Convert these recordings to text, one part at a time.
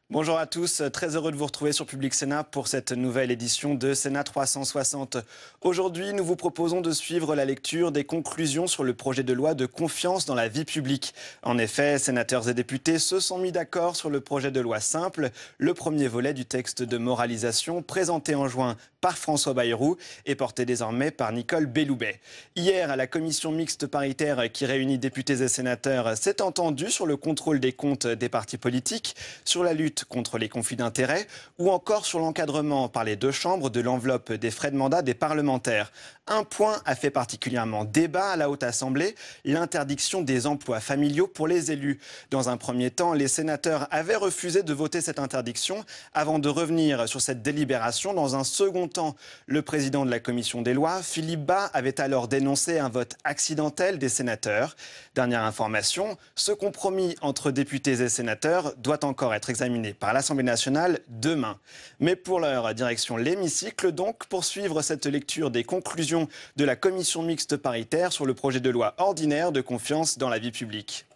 Bonjour à tous, très heureux de vous retrouver sur Public Sénat pour cette nouvelle édition de Sénat 360. Aujourd'hui, nous vous proposons de suivre la lecture des conclusions sur le projet de loi de confiance dans la vie publique. En effet, sénateurs et députés se sont mis d'accord sur le projet de loi simple, le premier volet du texte de moralisation présenté en juin par François Bayrou et porté désormais par Nicole Belloubet. Hier, la commission mixte paritaire qui réunit députés et sénateurs s'est entendue sur le contrôle des comptes des partis politiques, sur la lutte contre les conflits d'intérêts ou encore sur l'encadrement par les deux chambres de l'enveloppe des frais de mandat des parlementaires. Un point a fait particulièrement débat à la Haute Assemblée, l'interdiction des emplois familiaux pour les élus. Dans un premier temps, les sénateurs avaient refusé de voter cette interdiction avant de revenir sur cette délibération dans un second temps. Le président de la commission des lois, Philippe Bas, avait alors dénoncé un vote accidentel des sénateurs. Dernière information, ce compromis entre députés et sénateurs doit encore être examiné par l'Assemblée nationale demain. Mais pour l'heure, direction l'hémicycle donc pour suivre cette lecture des conclusions de la commission mixte paritaire sur le projet de loi ordinaire de confiance dans la vie publique.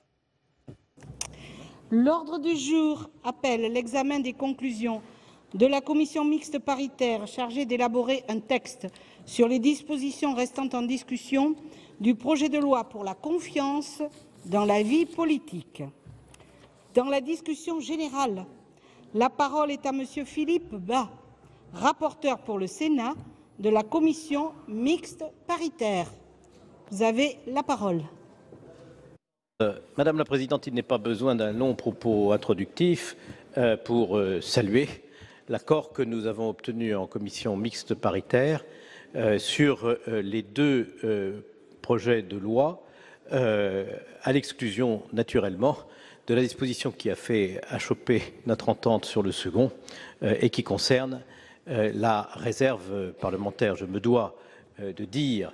L'ordre du jour appelle l'examen des conclusions de la commission mixte paritaire chargée d'élaborer un texte sur les dispositions restant en discussion du projet de loi pour la confiance dans la vie politique. Dans la discussion générale, la parole est à Monsieur Philippe Bas, rapporteur pour le Sénat de la commission mixte paritaire. Vous avez la parole. Madame la Présidente, il n'est pas besoin d'un long propos introductif pour saluer l'accord que nous avons obtenu en commission mixte paritaire sur les deux projets de loi, à l'exclusion naturellement de la disposition qui a fait achoper notre entente sur le second et qui concerne la réserve parlementaire. Je me dois de dire,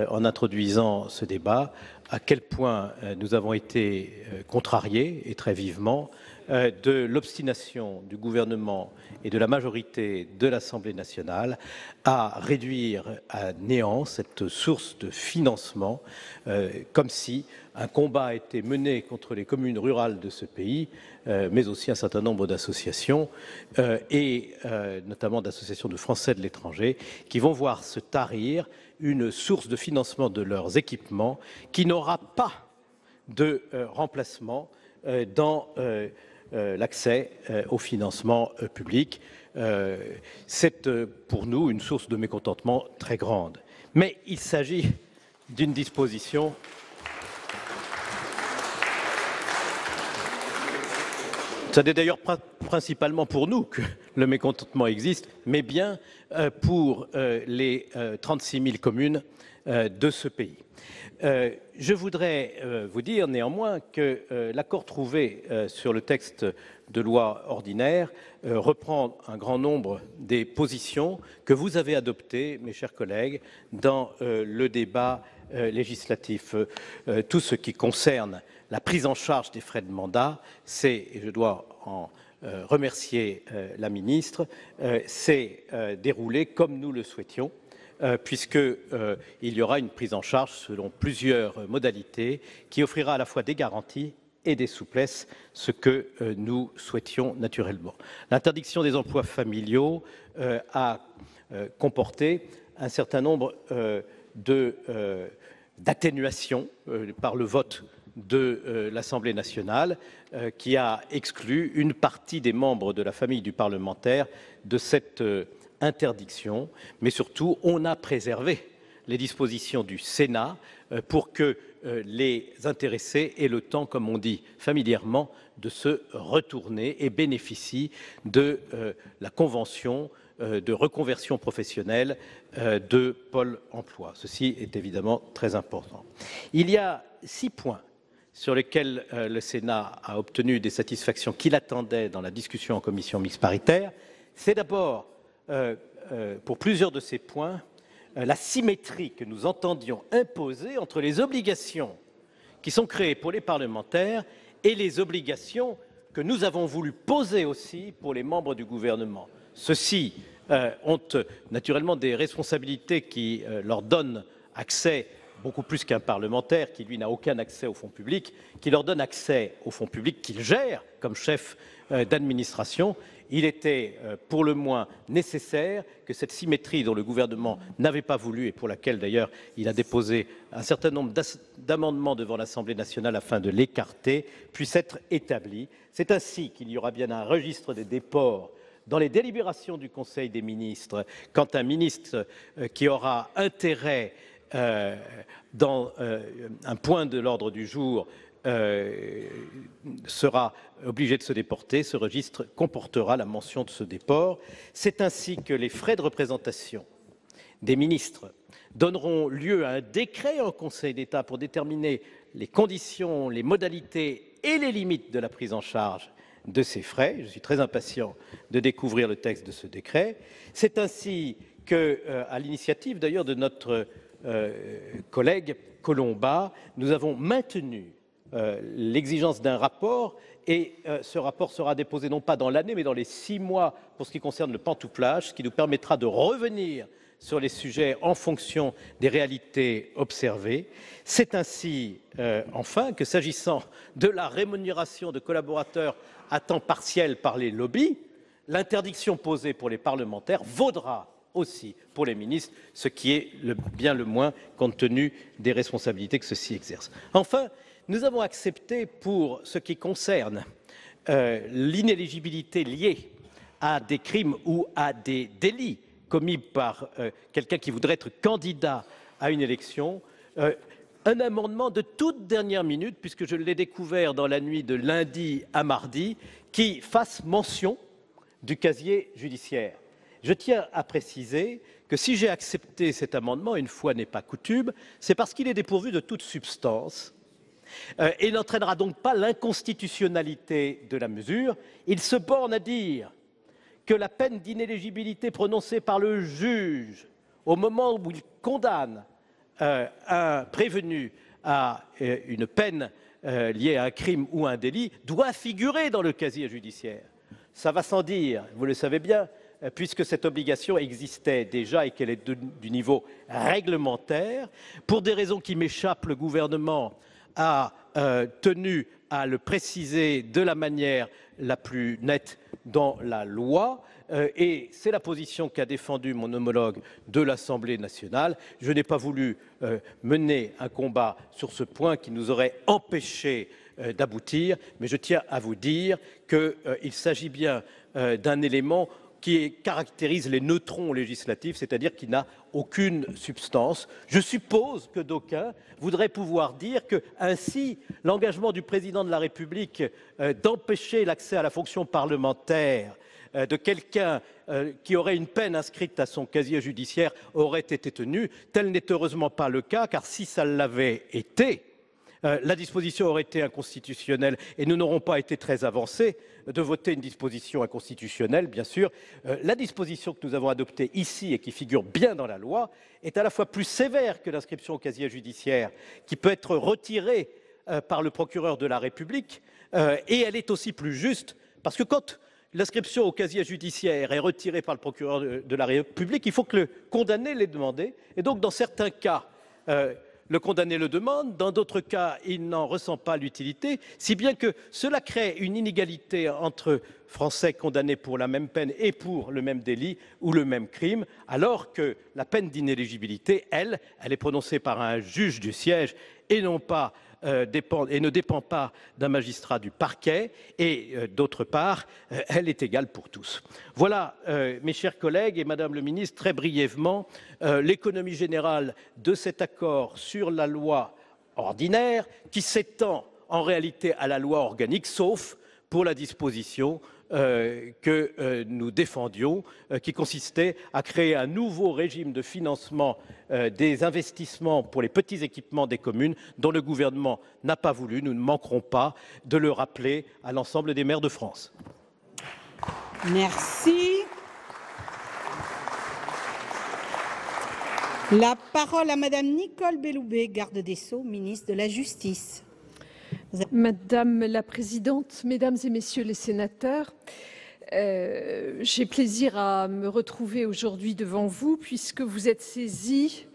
en introduisant ce débat, à quel point nous avons été contrariés, et très vivement, de l'obstination du gouvernement et de la majorité de l'Assemblée nationale à réduire à néant cette source de financement, comme si un combat a été mené contre les communes rurales de ce pays, mais aussi un certain nombre d'associations, et notamment d'associations de Français de l'étranger, qui vont voir se tarir une source de financement de leurs équipements qui n'aura pas de remplacement dans l'accès au financement public. C'est pour nous une source de mécontentement très grande. Mais il s'agit d'une disposition Ce n'est d'ailleurs pas principalement pour nous que le mécontentement existe, mais bien pour les 36 000 communes de ce pays. Je voudrais vous dire néanmoins que l'accord trouvé sur le texte de loi ordinaire reprend un grand nombre des positions que vous avez adoptées, mes chers collègues, dans le débat législatif. Tout ce qui concerne la prise en charge des frais de mandat, c'est, et je dois en remercier la ministre, c'est déroulé comme nous le souhaitions, puisqu'il y aura une prise en charge selon plusieurs modalités qui offrira à la fois des garanties et des souplesses, ce que nous souhaitions naturellement. L'interdiction des emplois familiaux a comporté un certain nombre d'atténuations par le vote de l'Assemblée nationale, qui a exclu une partie des membres de la famille du parlementaire de cette interdiction, mais surtout on a préservé les dispositions du Sénat pour que les intéressés aient le temps, comme on dit familièrement, de se retourner et bénéficient de la convention de reconversion professionnelle de Pôle emploi. Ceci est évidemment très important. Il y a 6 points sur lesquels le Sénat a obtenu des satisfactions qu'il attendait dans la discussion en commission mixte paritaire. C'est d'abord, pour plusieurs de ces points, la symétrie que nous entendions imposer entre les obligations qui sont créées pour les parlementaires et les obligations que nous avons voulu poser aussi pour les membres du gouvernement. Ceux-ci ont naturellement des responsabilités qui leur donnent accès beaucoup plus qu'un parlementaire qui, lui, n'a aucun accès aux fonds publics, qui leur donne accès aux fonds publics qu'il gère comme chef d'administration. Il était pour le moins nécessaire que cette symétrie dont le gouvernement n'avait pas voulu et pour laquelle d'ailleurs il a déposé un certain nombre d'amendements devant l'Assemblée nationale afin de l'écarter puisse être établie. C'est ainsi qu'il y aura bien un registre des déports dans les délibérations du Conseil des ministres quand un ministre qui aura intérêt dans un point de l'ordre du jour sera obligé de se déporter. Ce registre comportera la mention de ce déport. C'est ainsi que les frais de représentation des ministres donneront lieu à un décret en Conseil d'État pour déterminer les conditions, les modalités et les limites de la prise en charge de ces frais. Je suis très impatient de découvrir le texte de ce décret. C'est ainsi que, à l'initiative d'ailleurs de notre collègue Colomba, nous avons maintenu l'exigence d'un rapport et ce rapport sera déposé non pas dans l'année mais dans les 6 mois pour ce qui concerne le pantouflage, ce qui nous permettra de revenir sur les sujets en fonction des réalités observées. C'est ainsi, enfin, que s'agissant de la rémunération de collaborateurs à temps partiel par les lobbies, l'interdiction posée pour les parlementaires vaudra aussi pour les ministres, ce qui est bien le moins compte tenu des responsabilités que ceux-ci exercent. Enfin, nous avons accepté, pour ce qui concerne l'inéligibilité liée à des crimes ou à des délits commis par quelqu'un qui voudrait être candidat à une élection, un amendement de toute dernière minute, puisque je l'ai découvert dans la nuit de lundi à mardi, qui fasse mention du casier judiciaire. Je tiens à préciser que si j'ai accepté cet amendement, une fois n'est pas coutume, c'est parce qu'il est dépourvu de toute substance et n'entraînera donc pas l'inconstitutionnalité de la mesure. Il se borne à dire que la peine d'inéligibilité prononcée par le juge au moment où il condamne un prévenu à une peine liée à un crime ou à un délit doit figurer dans le casier judiciaire. Ça va sans dire, vous le savez bien, puisque cette obligation existait déjà et qu'elle est du niveau réglementaire. Pour des raisons qui m'échappent, le gouvernement a tenu à le préciser de la manière la plus nette dans la loi et c'est la position qu'a défendue mon homologue de l'Assemblée nationale. Je n'ai pas voulu mener un combat sur ce point qui nous aurait empêchés d'aboutir, mais je tiens à vous dire qu'il s'agit bien d'un élément qui caractérise les neutrons législatifs, c'est-à-dire qui n'a aucune substance. Je suppose que d'aucuns voudraient pouvoir dire que, ainsi, l'engagement du président de la République d'empêcher l'accès à la fonction parlementaire de quelqu'un qui aurait une peine inscrite à son casier judiciaire aurait été tenu. Tel n'est heureusement pas le cas, car si ça l'avait été, la disposition aurait été inconstitutionnelle et nous n'aurons pas été très avancés de voter une disposition inconstitutionnelle, bien sûr. La disposition que nous avons adoptée ici et qui figure bien dans la loi est à la fois plus sévère que l'inscription au casier judiciaire, qui peut être retirée par le procureur de la République, et elle est aussi plus juste, parce que quand l'inscription au casier judiciaire est retirée par le procureur de la République, il faut que le condamné l'ait demandé, et donc dans certains cas, le condamné le demande, dans d'autres cas, il n'en ressent pas l'utilité, si bien que cela crée une inégalité entre Français condamnés pour la même peine et pour le même délit ou le même crime, alors que la peine d'inéligibilité, elle est prononcée par un juge du siège et non pas et ne dépend pas d'un magistrat du parquet, et d'autre part, elle est égale pour tous. Voilà, mes chers collègues et Madame le ministre, très brièvement, l'économie générale de cet accord sur la loi ordinaire qui s'étend en réalité à la loi organique, sauf pour la disposition que nous défendions, qui consistait à créer un nouveau régime de financement des investissements pour les petits équipements des communes dont le gouvernement n'a pas voulu. Nous ne manquerons pas de le rappeler à l'ensemble des maires de France. Merci. La parole à Madame Nicole Belloubet, garde des Sceaux, ministre de la Justice. Madame la présidente, mesdames et messieurs les sénateurs, j'ai plaisir à me retrouver aujourd'hui devant vous puisque vous êtes saisis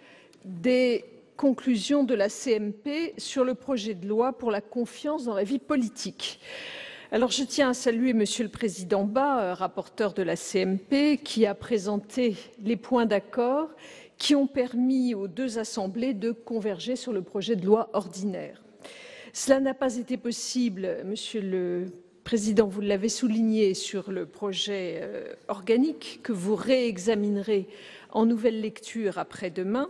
des conclusions de la CMP sur le projet de loi pour la confiance dans la vie politique. Alors, je tiens à saluer Monsieur le Président Bas, rapporteur de la CMP, qui a présenté les points d'accord qui ont permis aux deux assemblées de converger sur le projet de loi ordinaire. Cela n'a pas été possible, Monsieur le Président, vous l'avez souligné, sur le projet organique que vous réexaminerez en nouvelle lecture après-demain.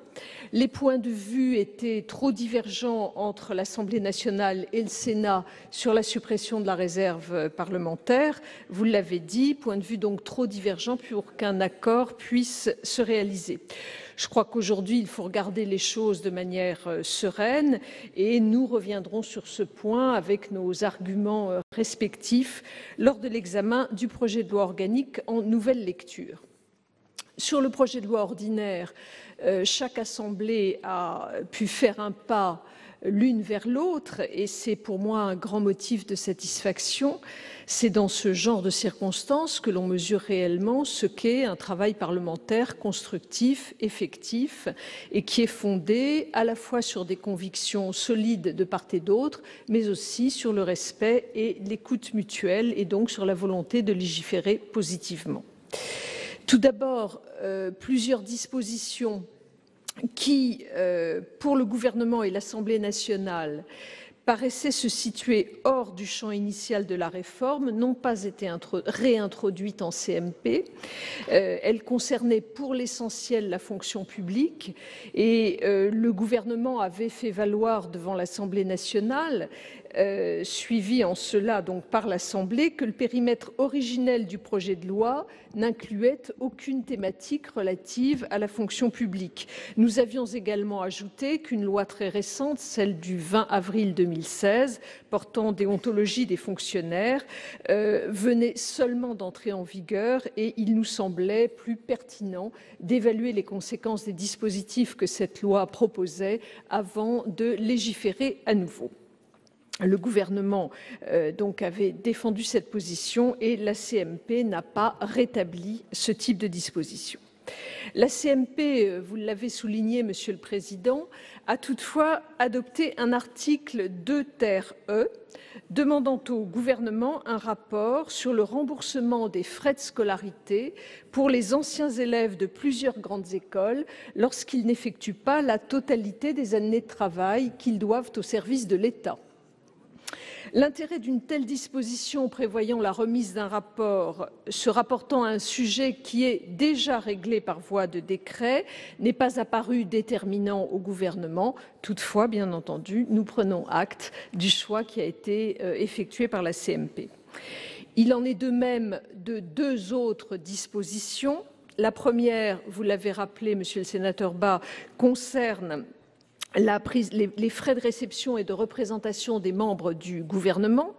Les points de vue étaient trop divergents entre l'Assemblée nationale et le Sénat sur la suppression de la réserve parlementaire. Vous l'avez dit, point de vue donc trop divergents pour qu'un accord puisse se réaliser. Je crois qu'aujourd'hui, il faut regarder les choses de manière sereine et nous reviendrons sur ce point avec nos arguments respectifs lors de l'examen du projet de loi organique en nouvelle lecture. Sur le projet de loi ordinaire, chaque assemblée a pu faire un pas l'une vers l'autre et c'est pour moi un grand motif de satisfaction. C'est dans ce genre de circonstances que l'on mesure réellement ce qu'est un travail parlementaire constructif, effectif et qui est fondé à la fois sur des convictions solides de part et d'autre, mais aussi sur le respect et l'écoute mutuelle et donc sur la volonté de légiférer positivement. Tout d'abord, plusieurs dispositions qui, pour le gouvernement et l'Assemblée nationale, paraissaient se situer hors du champ initial de la réforme, n'ont pas été réintroduites en CMP. Elles concernaient pour l'essentiel la fonction publique et le gouvernement avait fait valoir devant l'Assemblée nationale, suivi en cela donc par l'Assemblée, que le périmètre originel du projet de loi n'incluait aucune thématique relative à la fonction publique. Nous avions également ajouté qu'une loi très récente, celle du 20 avril 2016, portant déontologie des fonctionnaires, venait seulement d'entrer en vigueur et il nous semblait plus pertinent d'évaluer les conséquences des dispositifs que cette loi proposait avant de légiférer à nouveau. Le gouvernement donc avait défendu cette position et la CMP n'a pas rétabli ce type de disposition. La CMP, vous l'avez souligné, Monsieur le Président, a toutefois adopté un article 2 ter E demandant au gouvernement un rapport sur le remboursement des frais de scolarité pour les anciens élèves de plusieurs grandes écoles lorsqu'ils n'effectuent pas la totalité des années de travail qu'ils doivent au service de l'État. L'intérêt d'une telle disposition prévoyant la remise d'un rapport se rapportant à un sujet qui est déjà réglé par voie de décret n'est pas apparu déterminant au gouvernement. Toutefois, bien entendu, nous prenons acte du choix qui a été effectué par la CMP. Il en est de même de deux autres dispositions. La première, vous l'avez rappelé, Monsieur le sénateur Bas, concerne les frais de réception et de représentation des membres du gouvernement.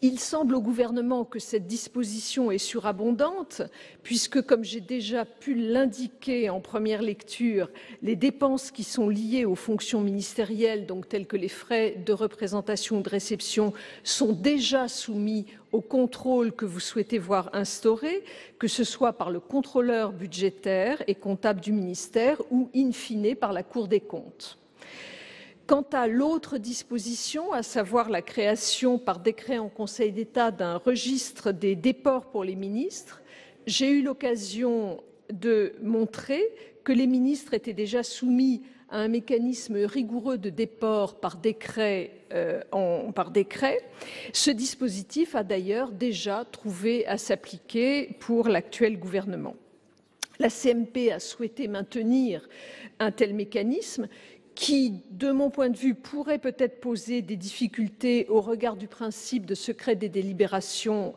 Il semble au gouvernement que cette disposition est surabondante, puisque, comme j'ai déjà pu l'indiquer en première lecture, les dépenses qui sont liées aux fonctions ministérielles, donc telles que les frais de représentation ou de réception, sont déjà soumis au contrôle que vous souhaitez voir instauré, que ce soit par le contrôleur budgétaire et comptable du ministère ou, in fine, par la Cour des comptes. Quant à l'autre disposition, à savoir la création par décret en Conseil d'État d'un registre des déports pour les ministres, j'ai eu l'occasion de montrer que les ministres étaient déjà soumis à un mécanisme rigoureux de déport par décret. Ce dispositif a d'ailleurs déjà trouvé à s'appliquer pour l'actuel gouvernement. La CMP a souhaité maintenir un tel mécanisme qui, de mon point de vue, pourrait peut-être poser des difficultés au regard du principe de secret des délibérations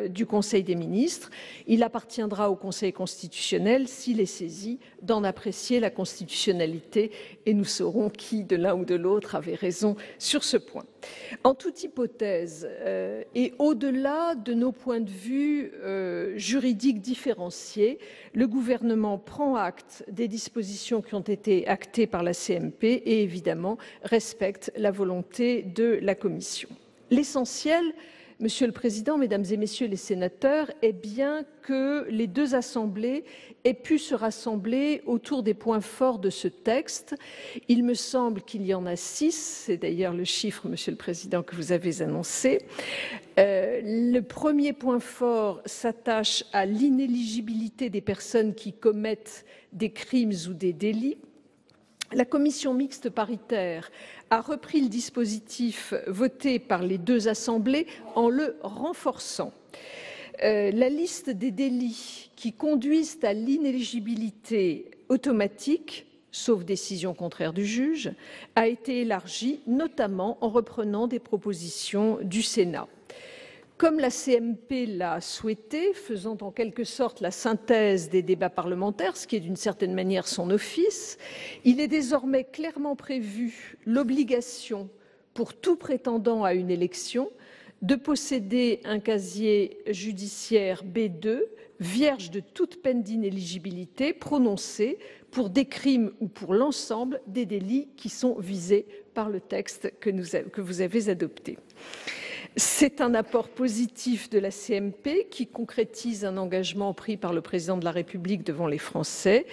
du Conseil des ministres. Il appartiendra au Conseil constitutionnel, s'il est saisi, d'en apprécier la constitutionnalité et nous saurons qui, de l'un ou de l'autre, avait raison sur ce point. En toute hypothèse, et au-delà de nos points de vue juridiques différenciés, le gouvernement prend acte des dispositions qui ont été actées par la CMP et évidemment respecte la volonté de la Commission. L'essentiel Monsieur le Président, Mesdames et Messieurs les sénateurs, est bien que les deux assemblées aient pu se rassembler autour des points forts de ce texte. Il me semble qu'il y en a 6, c'est d'ailleurs le chiffre, Monsieur le Président, que vous avez annoncé. Le premier point fort s'attache à l'inéligibilité des personnes qui commettent des crimes ou des délits. La commission mixte paritaire a repris le dispositif voté par les deux assemblées en le renforçant. La liste des délits qui conduisent à l'inéligibilité automatique, sauf décision contraire du juge, a été élargie, notamment en reprenant des propositions du Sénat. Comme la CMP l'a souhaité, faisant en quelque sorte la synthèse des débats parlementaires, ce qui est d'une certaine manière son office, il est désormais clairement prévu l'obligation pour tout prétendant à une élection de posséder un casier judiciaire B2 vierge de toute peine d'inéligibilité prononcée pour des crimes ou pour l'ensemble des délits qui sont visés par le texte que vous avez adopté. C'est un apport positif de la CMP qui concrétise un engagement pris par le Président de la République devant les Français,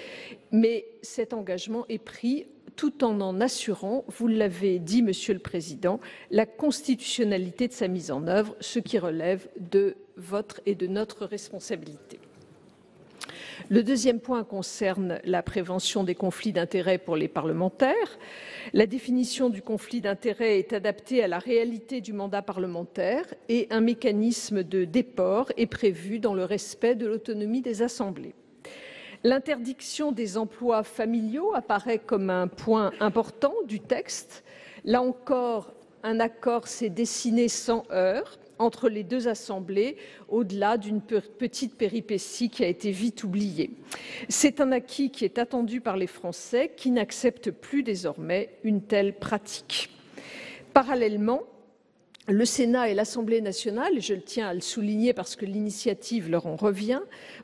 mais cet engagement est pris tout en assurant, vous l'avez dit, Monsieur le Président, la constitutionnalité de sa mise en œuvre, ce qui relève de votre et de notre responsabilité. Le deuxième point concerne la prévention des conflits d'intérêts pour les parlementaires. La définition du conflit d'intérêts est adaptée à la réalité du mandat parlementaire et un mécanisme de déport est prévu dans le respect de l'autonomie des assemblées. L'interdiction des emplois familiaux apparaît comme un point important du texte. Là encore, un accord s'est dessiné sans heurts entre les deux assemblées, au-delà d'une petite péripétie qui a été vite oubliée. C'est un acquis qui est attendu par les Français, qui n'acceptent plus désormais une telle pratique. Parallèlement, le Sénat et l'Assemblée nationale, et je tiens à le souligner parce que l'initiative leur en revient,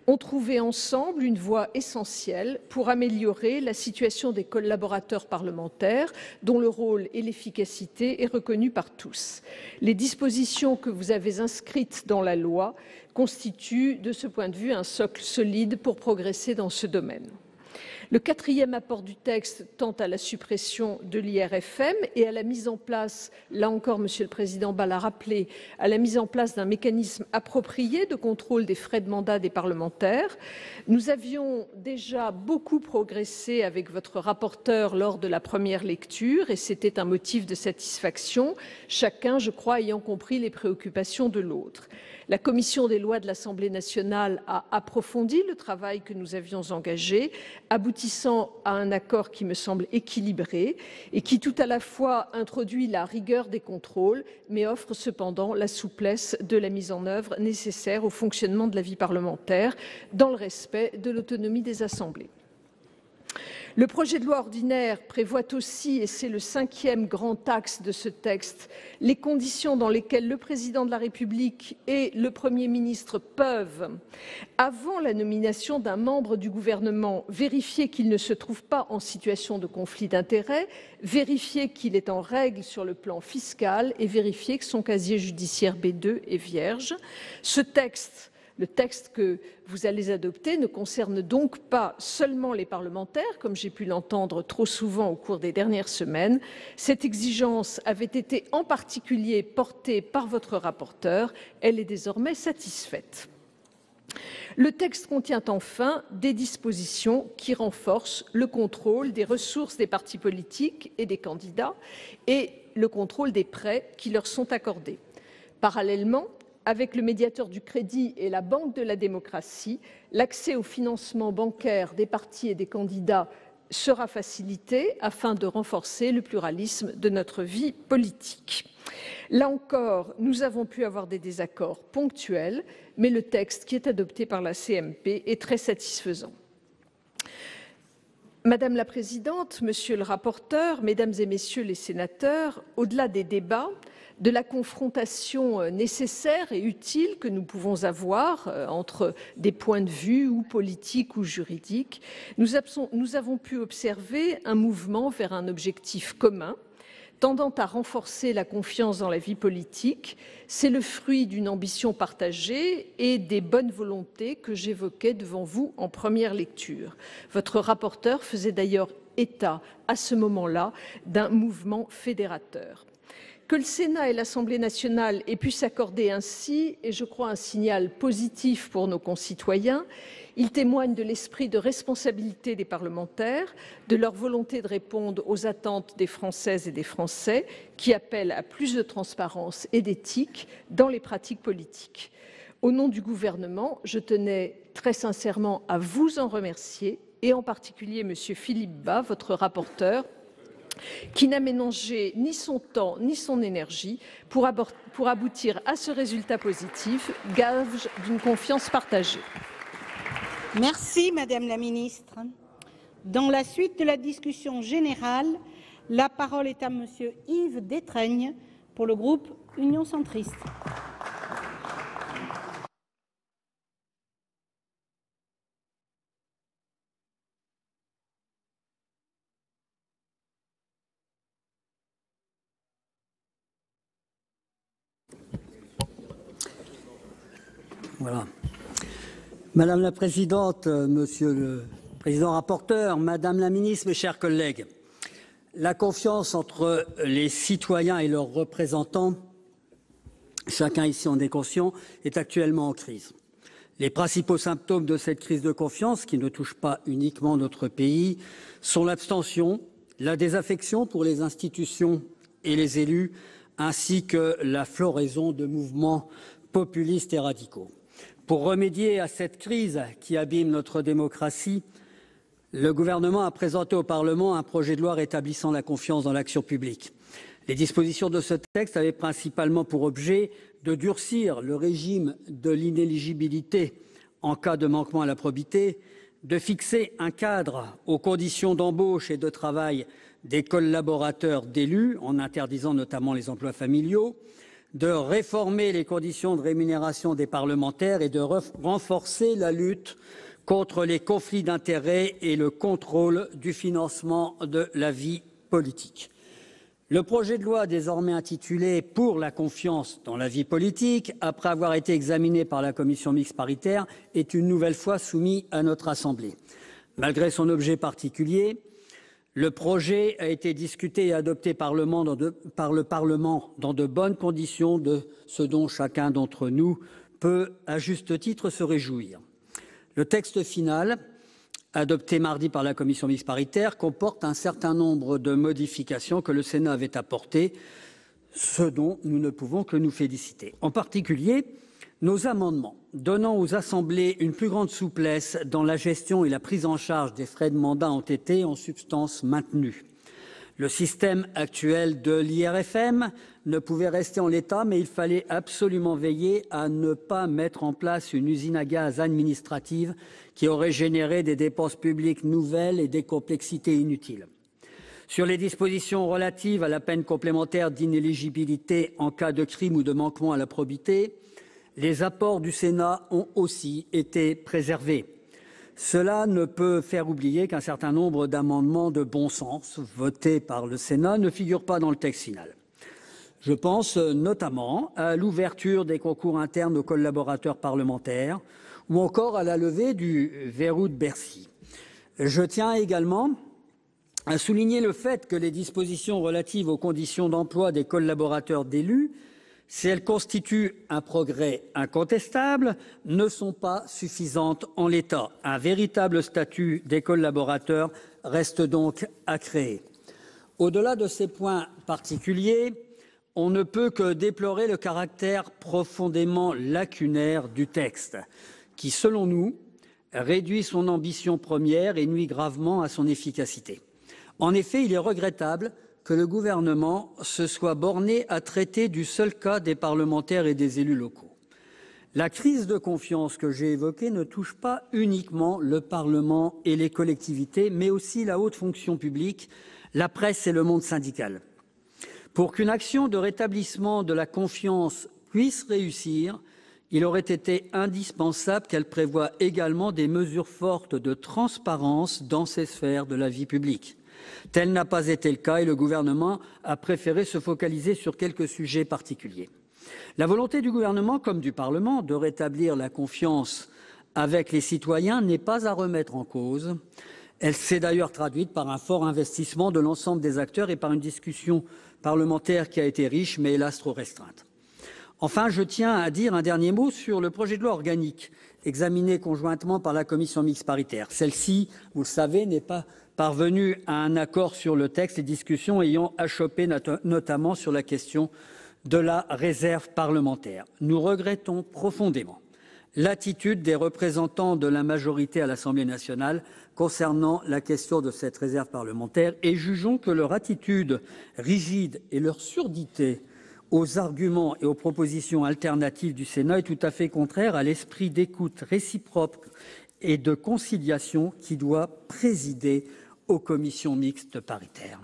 ont trouvé ensemble une voie essentielle pour améliorer la situation des collaborateurs parlementaires dont le rôle et l'efficacité est reconnu par tous. Les dispositions que vous avez inscrites dans la loi constituent, de ce point de vue, un socle solide pour progresser dans ce domaine. Le quatrième apport du texte tend à la suppression de l'IRFM et à la mise en place, là encore Monsieur le Président Bas l'a rappelé, à la mise en place d'un mécanisme approprié de contrôle des frais de mandat des parlementaires. Nous avions déjà beaucoup progressé avec votre rapporteur lors de la première lecture et c'était un motif de satisfaction, chacun, je crois, ayant compris les préoccupations de l'autre. La commission des lois de l'Assemblée nationale a approfondi le travail que nous avions engagé, aboutissant à un accord qui me semble équilibré et qui tout à la fois introduit la rigueur des contrôles, mais offre cependant la souplesse de la mise en œuvre nécessaire au fonctionnement de la vie parlementaire, dans le respect de l'autonomie des assemblées. Le projet de loi ordinaire prévoit aussi, et c'est le cinquième grand axe de ce texte, les conditions dans lesquelles le Président de la République et le Premier ministre peuvent, avant la nomination d'un membre du gouvernement, vérifier qu'il ne se trouve pas en situation de conflit d'intérêts, vérifier qu'il est en règle sur le plan fiscal et vérifier que son casier judiciaire B2 est vierge. Ce texte, le texte que vous allez adopter ne concerne donc pas seulement les parlementaires, comme j'ai pu l'entendre trop souvent au cours des dernières semaines. Cette exigence avait été en particulier portée par votre rapporteur. Elle est désormais satisfaite. Le texte contient enfin des dispositions qui renforcent le contrôle des ressources des partis politiques et des candidats et le contrôle des prêts qui leur sont accordés. Parallèlement, avec le médiateur du crédit et la Banque de la démocratie, l'accès au financement bancaire des partis et des candidats sera facilité afin de renforcer le pluralisme de notre vie politique. Là encore, nous avons pu avoir des désaccords ponctuels, mais le texte qui est adopté par la CMP est très satisfaisant. Madame la Présidente, Monsieur le rapporteur, Mesdames et Messieurs les sénateurs, au-delà des débats, de la confrontation nécessaire et utile que nous pouvons avoir entre des points de vue ou politiques ou juridiques, nous avons pu observer un mouvement vers un objectif commun, tendant à renforcer la confiance dans la vie politique. C'est le fruit d'une ambition partagée et des bonnes volontés que j'évoquais devant vous en première lecture. Votre rapporteur faisait d'ailleurs état, à ce moment-là, d'un mouvement fédérateur. Que le Sénat et l'Assemblée nationale aient pu s'accorder ainsi est, je crois, un signal positif pour nos concitoyens. Il témoigne de l'esprit de responsabilité des parlementaires, de leur volonté de répondre aux attentes des Françaises et des Français, qui appellent à plus de transparence et d'éthique dans les pratiques politiques. Au nom du gouvernement, je tenais très sincèrement à vous en remercier, et en particulier M. Philippe Bas, votre rapporteur, qui n'a ménagé ni son temps ni son énergie pour aboutir à ce résultat positif, gage d'une confiance partagée. Merci, Madame la Ministre. Dans la suite de la discussion générale, la parole est à Monsieur Yves Détraigne pour le groupe Union centriste. Voilà. Madame la Présidente, Monsieur le Président rapporteur, Madame la Ministre, mes chers collègues, la confiance entre les citoyens et leurs représentants, chacun ici en est conscient, est actuellement en crise. Les principaux symptômes de cette crise de confiance, qui ne touche pas uniquement notre pays, sont l'abstention, la désaffection pour les institutions et les élus, ainsi que la floraison de mouvements populistes et radicaux. Pour remédier à cette crise qui abîme notre démocratie, le gouvernement a présenté au Parlement un projet de loi rétablissant la confiance dans l'action publique. Les dispositions de ce texte avaient principalement pour objet de durcir le régime de l'inéligibilité en cas de manquement à la probité, de fixer un cadre aux conditions d'embauche et de travail des collaborateurs d'élus, en interdisant notamment les emplois familiaux, de réformer les conditions de rémunération des parlementaires et de renforcer la lutte contre les conflits d'intérêts et le contrôle du financement de la vie politique. Le projet de loi désormais intitulé « Pour la confiance dans la vie politique », après avoir été examiné par la commission mixte paritaire, est une nouvelle fois soumis à notre Assemblée. Malgré son objet particulier, le projet a été discuté et adopté par le Parlement dans de bonnes conditions, de ce dont chacun d'entre nous peut, à juste titre, se réjouir. Le texte final, adopté mardi par la commission mixte paritaire, comporte un certain nombre de modifications que le Sénat avait apportées, ce dont nous ne pouvons que nous féliciter. En particulier, nos amendements donnant aux assemblées une plus grande souplesse dans la gestion et la prise en charge des frais de mandat ont été en substance maintenus. Le système actuel de l'IRFM ne pouvait rester en l'état, mais il fallait absolument veiller à ne pas mettre en place une usine à gaz administrative qui aurait généré des dépenses publiques nouvelles et des complexités inutiles. Sur les dispositions relatives à la peine complémentaire d'inéligibilité en cas de crime ou de manquement à la probité, les apports du Sénat ont aussi été préservés. Cela ne peut faire oublier qu'un certain nombre d'amendements de bon sens votés par le Sénat ne figurent pas dans le texte final. Je pense notamment à l'ouverture des concours internes aux collaborateurs parlementaires ou encore à la levée du verrou de Bercy. Je tiens également à souligner le fait que les dispositions relatives aux conditions d'emploi des collaborateurs d'élus, si elles constituent un progrès incontestable, ne sont pas suffisantes en l'état. Un véritable statut des collaborateurs reste donc à créer. Au-delà de ces points particuliers, on ne peut que déplorer le caractère profondément lacunaire du texte, qui, selon nous, réduit son ambition première et nuit gravement à son efficacité. En effet, il est regrettable que le gouvernement se soit borné à traiter du seul cas des parlementaires et des élus locaux. La crise de confiance que j'ai évoquée ne touche pas uniquement le Parlement et les collectivités, mais aussi la haute fonction publique, la presse et le monde syndical. Pour qu'une action de rétablissement de la confiance puisse réussir, il aurait été indispensable qu'elle prévoie également des mesures fortes de transparence dans ces sphères de la vie publique. Tel n'a pas été le cas et le gouvernement a préféré se focaliser sur quelques sujets particuliers. La volonté du gouvernement comme du Parlement de rétablir la confiance avec les citoyens n'est pas à remettre en cause. Elle s'est d'ailleurs traduite par un fort investissement de l'ensemble des acteurs et par une discussion parlementaire qui a été riche mais hélas trop restreinte. Enfin, je tiens à dire un dernier mot sur le projet de loi organique examiné conjointement par la commission mixte paritaire. Celle-ci, vous le savez, n'est pas parvenue à un accord sur le texte, les discussions ayant achoppé notamment sur la question de la réserve parlementaire. Nous regrettons profondément l'attitude des représentants de la majorité à l'Assemblée nationale concernant la question de cette réserve parlementaire et jugeons que leur attitude rigide et leur surdité aux arguments et aux propositions alternatives du Sénat est tout à fait contraire à l'esprit d'écoute réciproque et de conciliation qui doit présider aux commissions mixtes paritaires.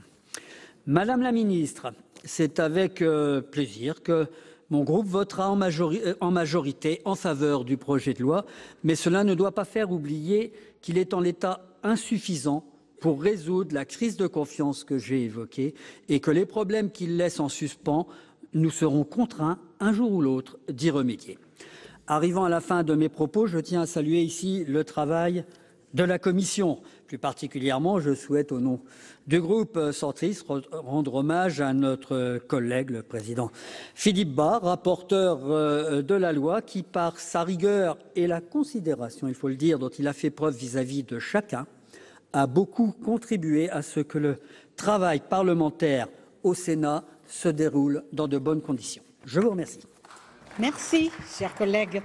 Madame la ministre, c'est avec plaisir que mon groupe votera en majorité en faveur du projet de loi, mais cela ne doit pas faire oublier qu'il est en l'état insuffisant pour résoudre la crise de confiance que j'ai évoquée et que les problèmes qu'il laisse en suspens, nous serons contraints, un jour ou l'autre, d'y remédier. Arrivant à la fin de mes propos, je tiens à saluer ici le travail de la Commission. Plus particulièrement, je souhaite, au nom du groupe centriste, rendre hommage à notre collègue, le président Philippe Bas, rapporteur de la loi, qui, par sa rigueur et la considération, il faut le dire, dont il a fait preuve vis-à-vis de chacun, a beaucoup contribué à ce que le travail parlementaire au Sénat se déroule dans de bonnes conditions. Je vous remercie. Merci, chers collègues.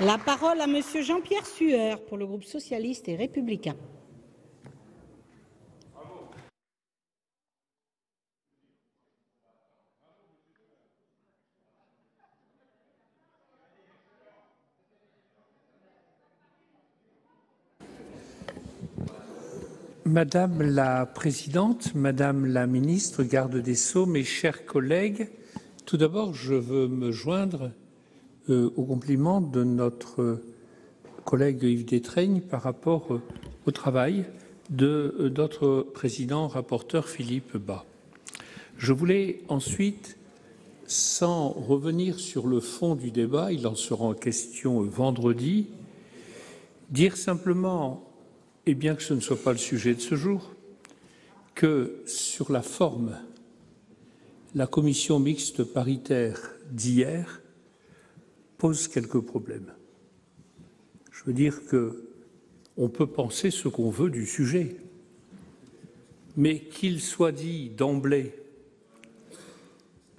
La parole à Monsieur Jean-Pierre Sueur pour le groupe socialiste et républicain. Madame la Présidente, Madame la Ministre, Garde des Sceaux, mes chers collègues, tout d'abord, je veux me joindre au compliment de notre collègue Yves Détraigne par rapport au travail de notre président rapporteur Philippe Bas. Je voulais ensuite, sans revenir sur le fond du débat, il en sera question vendredi, dire simplement, et bien que ce ne soit pas le sujet de ce jour, que sur la forme, la commission mixte paritaire d'hier pose quelques problèmes. Je veux dire qu'on peut penser ce qu'on veut du sujet, mais qu'il soit dit d'emblée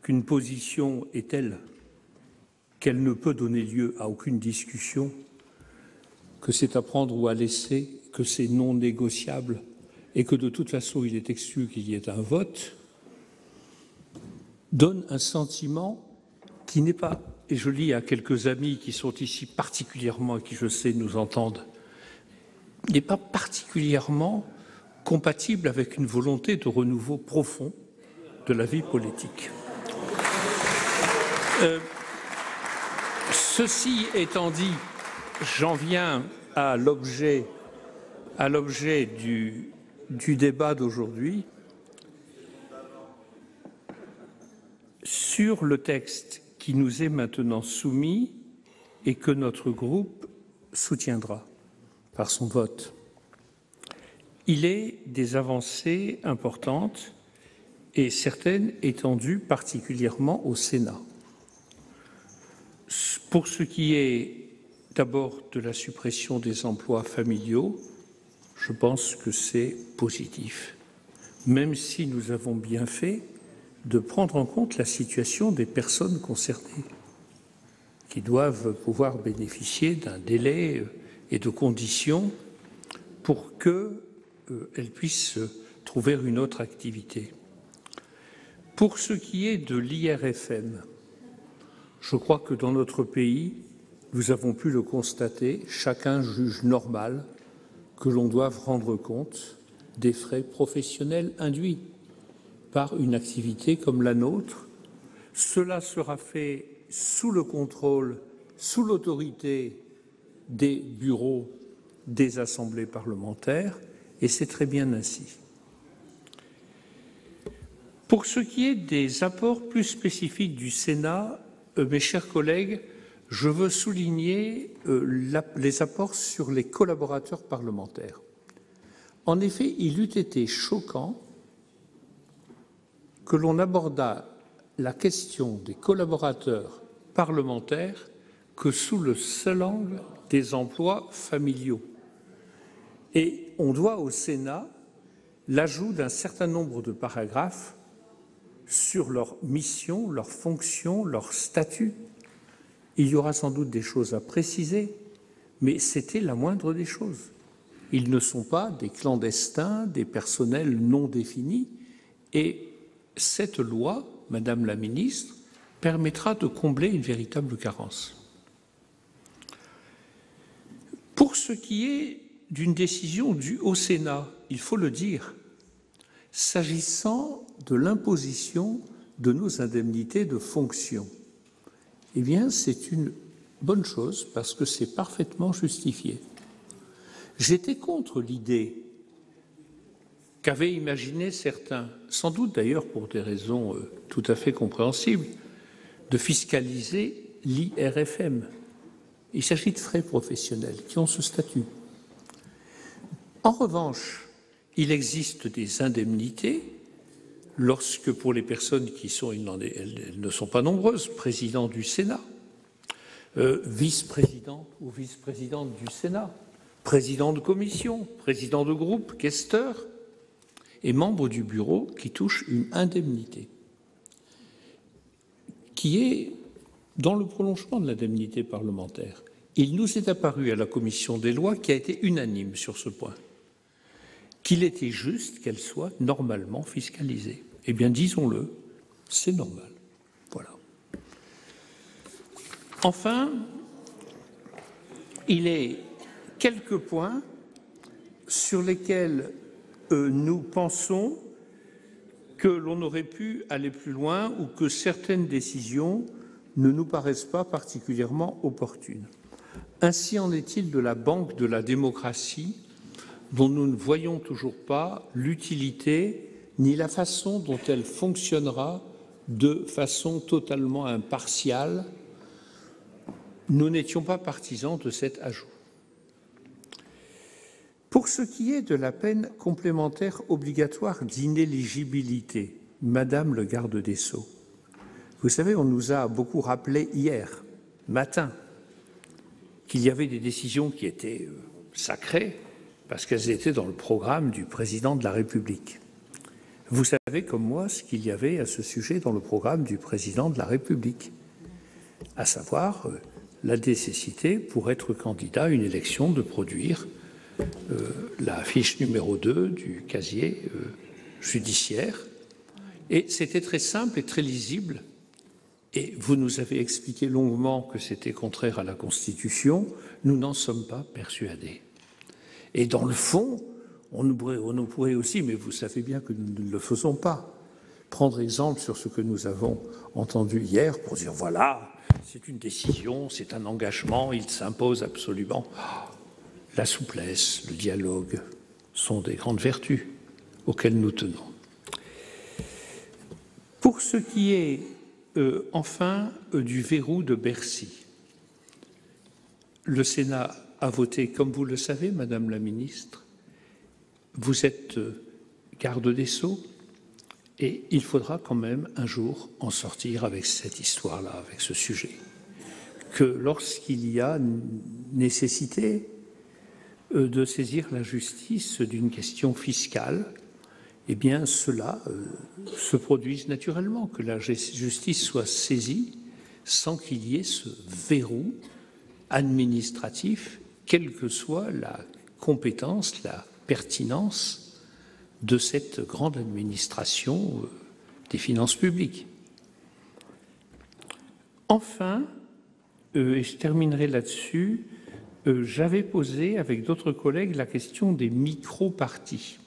qu'une position est telle qu'elle ne peut donner lieu à aucune discussion, que c'est à prendre ou à laisser, que c'est non négociable et que de toute façon il est exclu qu'il y ait un vote, donne un sentiment qui n'est pas, et je lis à quelques amis qui sont ici particulièrement et qui je sais nous entendent, n'est pas particulièrement compatible avec une volonté de renouveau profond de la vie politique. Ceci étant dit, j'en viens à l'objet du débat d'aujourd'hui sur le texte qui nous est maintenant soumis et que notre groupe soutiendra par son vote. Il est des avancées importantes et certaines étendues particulièrement au Sénat. Pour ce qui est d'abord de la suppression des emplois familiaux, je pense que c'est positif, même si nous avons bien fait de prendre en compte la situation des personnes concernées, qui doivent pouvoir bénéficier d'un délai et de conditions pour qu'elles puissent trouver une autre activité. Pour ce qui est de l'IRFM, je crois que dans notre pays, nous avons pu le constater, chacun juge normal que l'on doive rendre compte des frais professionnels induits par une activité comme la nôtre. Cela sera fait sous le contrôle, sous l'autorité des bureaux des assemblées parlementaires, et c'est très bien ainsi. Pour ce qui est des apports plus spécifiques du Sénat, mes chers collègues, je veux souligner les apports sur les collaborateurs parlementaires. En effet, il eût été choquant que l'on abordât la question des collaborateurs parlementaires que sous le seul angle des emplois familiaux. Et on doit au Sénat l'ajout d'un certain nombre de paragraphes sur leur mission, leurs fonctions, leur statut. Il y aura sans doute des choses à préciser, mais c'était la moindre des choses. Ils ne sont pas des clandestins, des personnels non définis, et cette loi, Madame la Ministre, permettra de combler une véritable carence. Pour ce qui est d'une décision due au Sénat, il faut le dire, s'agissant de l'imposition de nos indemnités de fonction, eh bien, c'est une bonne chose parce que c'est parfaitement justifié. J'étais contre l'idée qu'avaient imaginé certains, sans doute d'ailleurs pour des raisons tout à fait compréhensibles, de fiscaliser l'IRFM. Il s'agit de frais professionnels qui ont ce statut. En revanche, il existe des indemnités lorsque, pour les personnes qui sont, elles ne sont pas nombreuses, président du Sénat, vice-président ou vice-présidente du Sénat, président de commission, président de groupe, questeur, et membre du bureau qui touchent une indemnité qui est dans le prolongement de l'indemnité parlementaire. Il nous est apparu à la commission des lois, qui a été unanime sur ce point, qu'il était juste qu'elle soit normalement fiscalisée. Eh bien, disons-le, c'est normal. Voilà. Enfin, il est quelques points sur lesquels nous pensons que l'on aurait pu aller plus loin ou que certaines décisions ne nous paraissent pas particulièrement opportunes. Ainsi en est-il de la Banque de la démocratie, dont nous ne voyons toujours pas l'utilité ni la façon dont elle fonctionnera de façon totalement impartiale. Nous n'étions pas partisans de cet ajout. Pour ce qui est de la peine complémentaire obligatoire d'inéligibilité, Madame le garde des Sceaux, vous savez, on nous a beaucoup rappelé hier matin qu'il y avait des décisions qui étaient sacrées parce qu'elles étaient dans le programme du président de la République. Vous savez comme moi ce qu'il y avait à ce sujet dans le programme du président de la République, à savoir la nécessité pour être candidat à une élection de produire la fiche numéro 2 du casier judiciaire. Et c'était très simple et très lisible. Et vous nous avez expliqué longuement que c'était contraire à la Constitution. Nous n'en sommes pas persuadés. Et dans le fond, on pourrait aussi, mais vous savez bien que nous ne le faisons pas, prendre exemple sur ce que nous avons entendu hier pour dire voilà, c'est une décision, c'est un engagement, il s'impose absolument. La souplesse, le dialogue sont des grandes vertus auxquelles nous tenons. Pour ce qui est enfin du verrou de Bercy, le Sénat a voté, comme vous le savez, Madame la Ministre, vous êtes garde des Sceaux et il faudra quand même un jour en sortir avec cette histoire-là, avec ce sujet, que lorsqu'il y a nécessité de saisir la justice d'une question fiscale, eh bien cela se produise naturellement, que la justice soit saisie sans qu'il y ait ce verrou administratif, quelle que soit la compétence, la pertinence de cette grande administration des finances publiques. Enfin, et je terminerai là-dessus, j'avais posé avec d'autres collègues la question des micro-partis.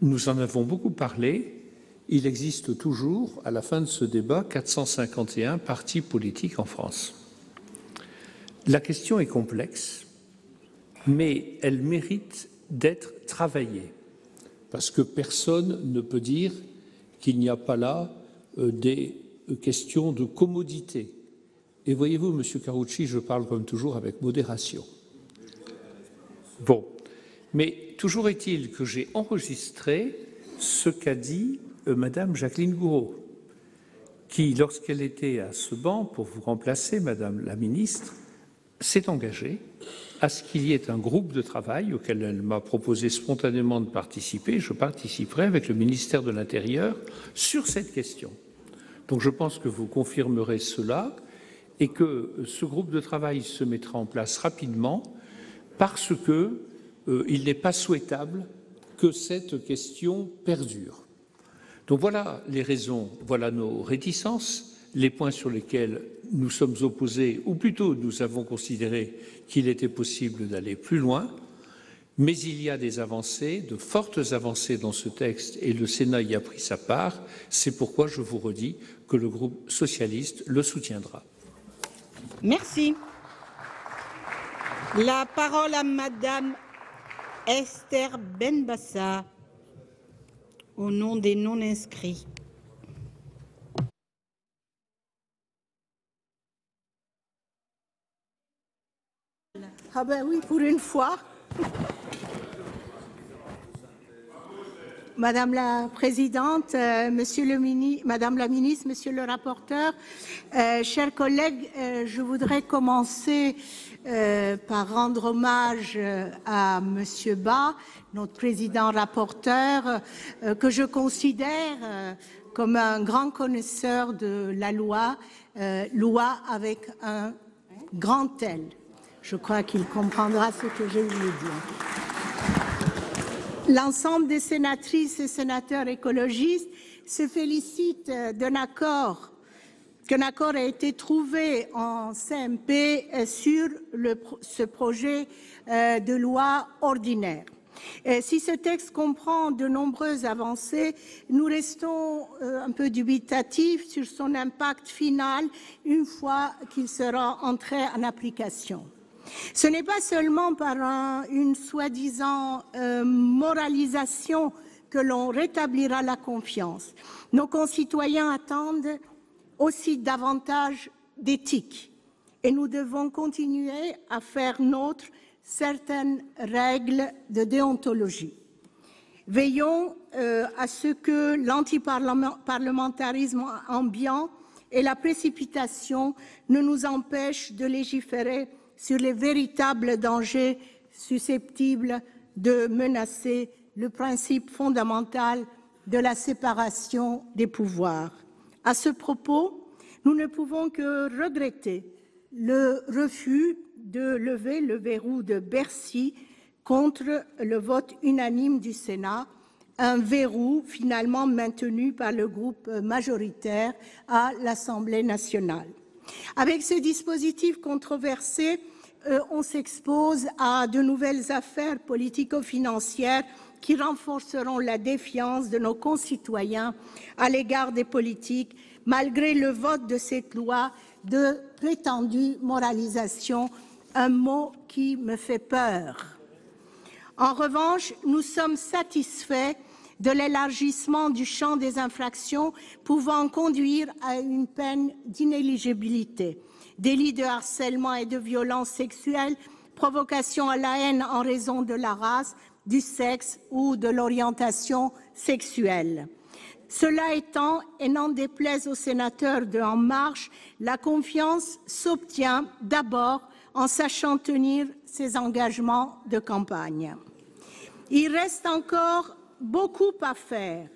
Nous en avons beaucoup parlé. Il existe toujours, à la fin de ce débat, 451 partis politiques en France. La question est complexe, mais elle mérite d'être travaillée, parce que personne ne peut dire qu'il n'y a pas là des questions de commodité. Et voyez-vous, Monsieur Carucci, je parle comme toujours avec modération. Bon, mais toujours est-il que j'ai enregistré ce qu'a dit Madame Jacqueline Gouraud, qui, lorsqu'elle était à ce banc pour vous remplacer, Madame la Ministre, s'est engagée à ce qu'il y ait un groupe de travail auquel elle m'a proposé spontanément de participer. Je participerai avec le ministère de l'Intérieur sur cette question. Donc je pense que vous confirmerez cela et que ce groupe de travail se mettra en place rapidement parce que il n'est pas souhaitable que cette question perdure. Donc voilà les raisons, voilà nos réticences, les points sur lesquels nous sommes opposés, ou plutôt nous avons considéré qu'il était possible d'aller plus loin, mais il y a des avancées, de fortes avancées dans ce texte, et le Sénat y a pris sa part. C'est pourquoi je vous redis que le groupe socialiste le soutiendra. Merci. La parole à Madame Esther Benbassa, au nom des non-inscrits. Ah ben oui, pour une fois. Madame la Présidente, Madame la Ministre, Monsieur le rapporteur, chers collègues, je voudrais commencer par rendre hommage à Monsieur Bas, notre président rapporteur, que je considère comme un grand connaisseur de la loi, loi avec un grand L. Je crois qu'il comprendra ce que je voulais dire. L'ensemble des sénatrices et sénateurs écologistes se félicitent qu'un accord a été trouvé en CMP sur ce projet de loi ordinaire. Si ce texte comprend de nombreuses avancées, nous restons un peu dubitatifs sur son impact final une fois qu'il sera entré en application. Ce n'est pas seulement par une soi-disant moralisation que l'on rétablira la confiance. Nos concitoyens attendent aussi davantage d'éthique et nous devons continuer à faire nôtres certaines règles de déontologie. Veillons à ce que l'antiparlementarisme ambiant et la précipitation ne nous empêchent de légiférer sur les véritables dangers susceptibles de menacer le principe fondamental de la séparation des pouvoirs. À ce propos, nous ne pouvons que regretter le refus de lever le verrou de Bercy contre le vote unanime du Sénat, un verrou finalement maintenu par le groupe majoritaire à l'Assemblée nationale. Avec ce dispositif controversé, on s'expose à de nouvelles affaires politico-financières qui renforceront la défiance de nos concitoyens à l'égard des politiques, malgré le vote de cette loi de prétendue moralisation, un mot qui me fait peur. En revanche, nous sommes satisfaits de l'élargissement du champ des infractions pouvant conduire à une peine d'inéligibilité. Délit de harcèlement et de violence sexuelle, provocation à la haine en raison de la race, du sexe ou de l'orientation sexuelle. Cela étant, et n'en déplaise aux sénateurs de En Marche, la confiance s'obtient d'abord en sachant tenir ses engagements de campagne. Il reste encore beaucoup à faire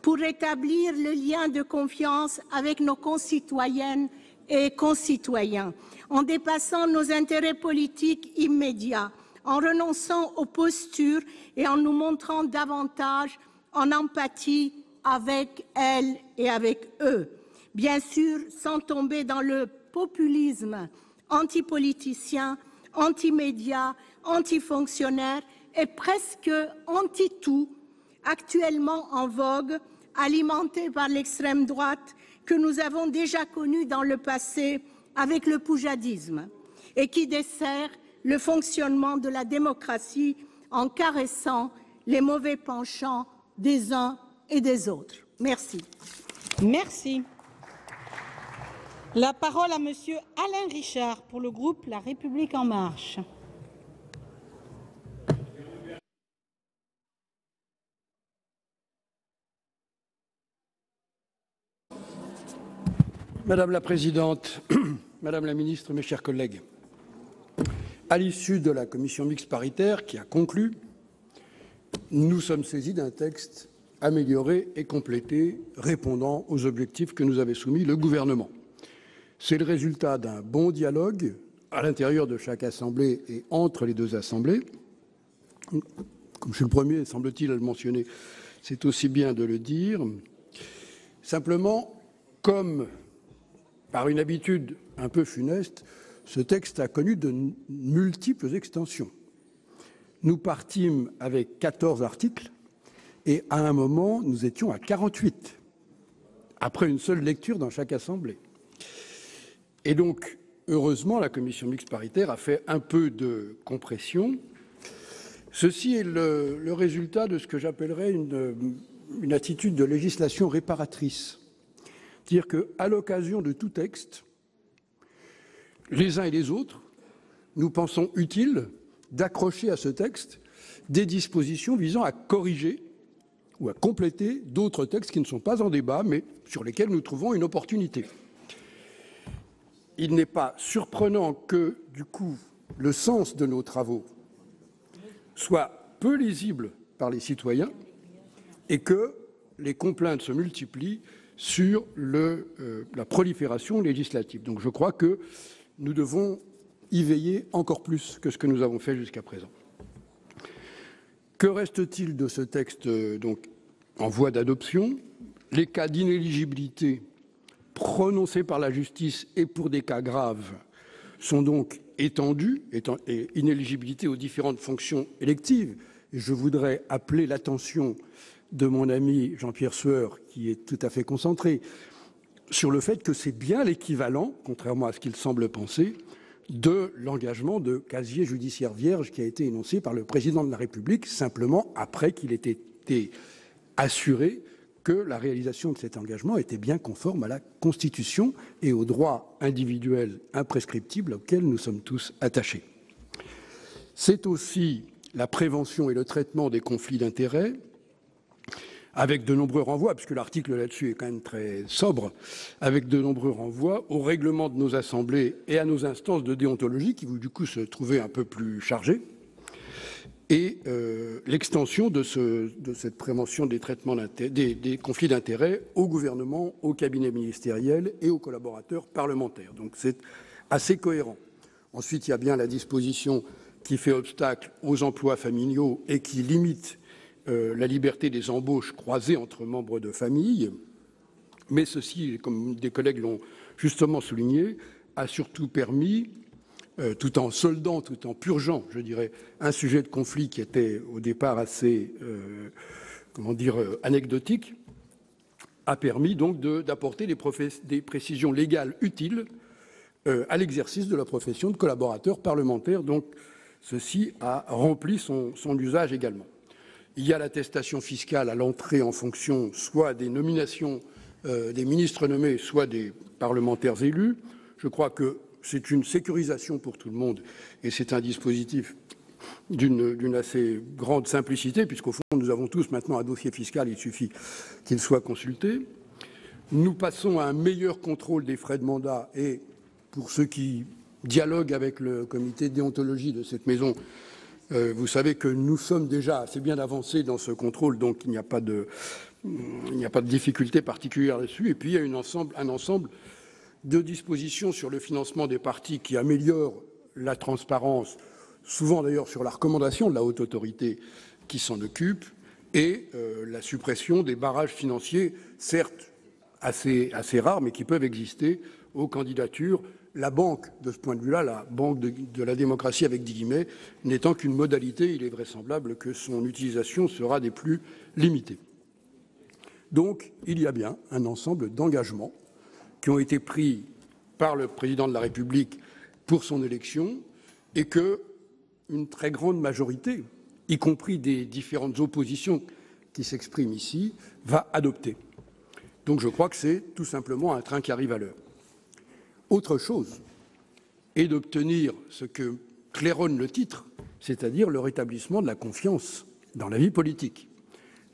pour rétablir le lien de confiance avec nos concitoyennes et concitoyens, en dépassant nos intérêts politiques immédiats, en renonçant aux postures et en nous montrant davantage en empathie avec elles et avec eux. Bien sûr, sans tomber dans le populisme antipoliticien, anti-médias, anti-fonctionnaires et presque anti-tout, actuellement en vogue, alimenté par l'extrême droite que nous avons déjà connu dans le passé avec le poujadisme et qui dessert le fonctionnement de la démocratie en caressant les mauvais penchants des uns et des autres. Merci. Merci. La parole à Monsieur Alain Richard pour le groupe La République En Marche. Madame la Présidente, Madame la Ministre, mes chers collègues, à l'issue de la commission mixte paritaire qui a conclu, nous sommes saisis d'un texte amélioré et complété, répondant aux objectifs que nous avait soumis le gouvernement. C'est le résultat d'un bon dialogue à l'intérieur de chaque assemblée et entre les deux assemblées. Comme je suis le premier, semble-t-il, à le mentionner, c'est aussi bien de le dire. Simplement, comme par une habitude un peu funeste, ce texte a connu de multiples extensions. Nous partîmes avec 14 articles et à un moment, nous étions à 48, après une seule lecture dans chaque assemblée. Et donc, heureusement, la commission mixte paritaire a fait un peu de compression. Ceci est le résultat de ce que j'appellerais une attitude de législation réparatrice. C'est-à-dire qu'à l'occasion de tout texte, les uns et les autres, nous pensons utile d'accrocher à ce texte des dispositions visant à corriger ou à compléter d'autres textes qui ne sont pas en débat, mais sur lesquels nous trouvons une opportunité. Il n'est pas surprenant que, du coup, le sens de nos travaux soit peu lisible par les citoyens et que les complaintes se multiplient sur la prolifération législative. Donc je crois que nous devons y veiller encore plus que ce que nous avons fait jusqu'à présent. Que reste-t-il de ce texte donc, en voie d'adoption? Les cas d'inéligibilité prononcés par la justice et pour des cas graves sont donc étendus, et inéligibilité aux différentes fonctions électives. Et je voudrais appeler l'attention de mon ami Jean-Pierre Sueur, qui est tout à fait concentré, sur le fait que c'est bien l'équivalent, contrairement à ce qu'il semble penser, de l'engagement de casier judiciaire vierge qui a été énoncé par le président de la République, simplement après qu'il ait été assuré que la réalisation de cet engagement était bien conforme à la Constitution et aux droits individuels imprescriptibles auxquels nous sommes tous attachés. C'est aussi la prévention et le traitement des conflits d'intérêts, avec de nombreux renvois, puisque l'article là-dessus est quand même très sobre, avec de nombreux renvois au règlement de nos assemblées et à nos instances de déontologie, qui du coup se trouvaient un peu plus chargées, et l'extension de cette prévention des traitements des conflits d'intérêts au gouvernement, au cabinet ministériel et aux collaborateurs parlementaires. Donc c'est assez cohérent. Ensuite, il y a bien la disposition qui fait obstacle aux emplois familiaux et qui limite la liberté des embauches croisées entre membres de famille. Mais ceci, comme des collègues l'ont justement souligné, a surtout permis, tout en soldant, tout en purgeant, je dirais, un sujet de conflit qui était au départ assez, anecdotique, a permis donc d'apporter des précisions légales utiles à l'exercice de la profession de collaborateur parlementaire. Donc, ceci a rempli son usage également. Il y a l'attestation fiscale à l'entrée en fonction, soit des nominations des ministres nommés, soit des parlementaires élus. Je crois que c'est une sécurisation pour tout le monde et c'est un dispositif d'une assez grande simplicité, puisqu'au fond, nous avons tous maintenant un dossier fiscal, il suffit qu'il soit consulté. Nous passons à un meilleur contrôle des frais de mandat et, pour ceux qui dialoguent avec le comité de déontologie de cette maison, vous savez que nous sommes déjà assez bien avancés dans ce contrôle, donc il n'y a pas de difficulté particulière là-dessus. Et puis, il y a un ensemble de dispositions sur le financement des partis qui améliorent la transparence, souvent d'ailleurs sur la recommandation de la haute autorité qui s'en occupe, et la suppression des barrages financiers, certes assez rares, mais qui peuvent exister aux candidatures. La banque, de ce point de vue-là, la banque de la démocratie avec 10 guillemets, n'étant qu'une modalité, il est vraisemblable que son utilisation sera des plus limitées. Donc, il y a bien un ensemble d'engagements qui ont été pris par le président de la République pour son élection et que une très grande majorité, y compris des différentes oppositions qui s'expriment ici, va adopter. Donc je crois que c'est tout simplement un train qui arrive à l'heure. Autre chose est d'obtenir ce que claironne le titre, c'est-à-dire le rétablissement de la confiance dans la vie politique.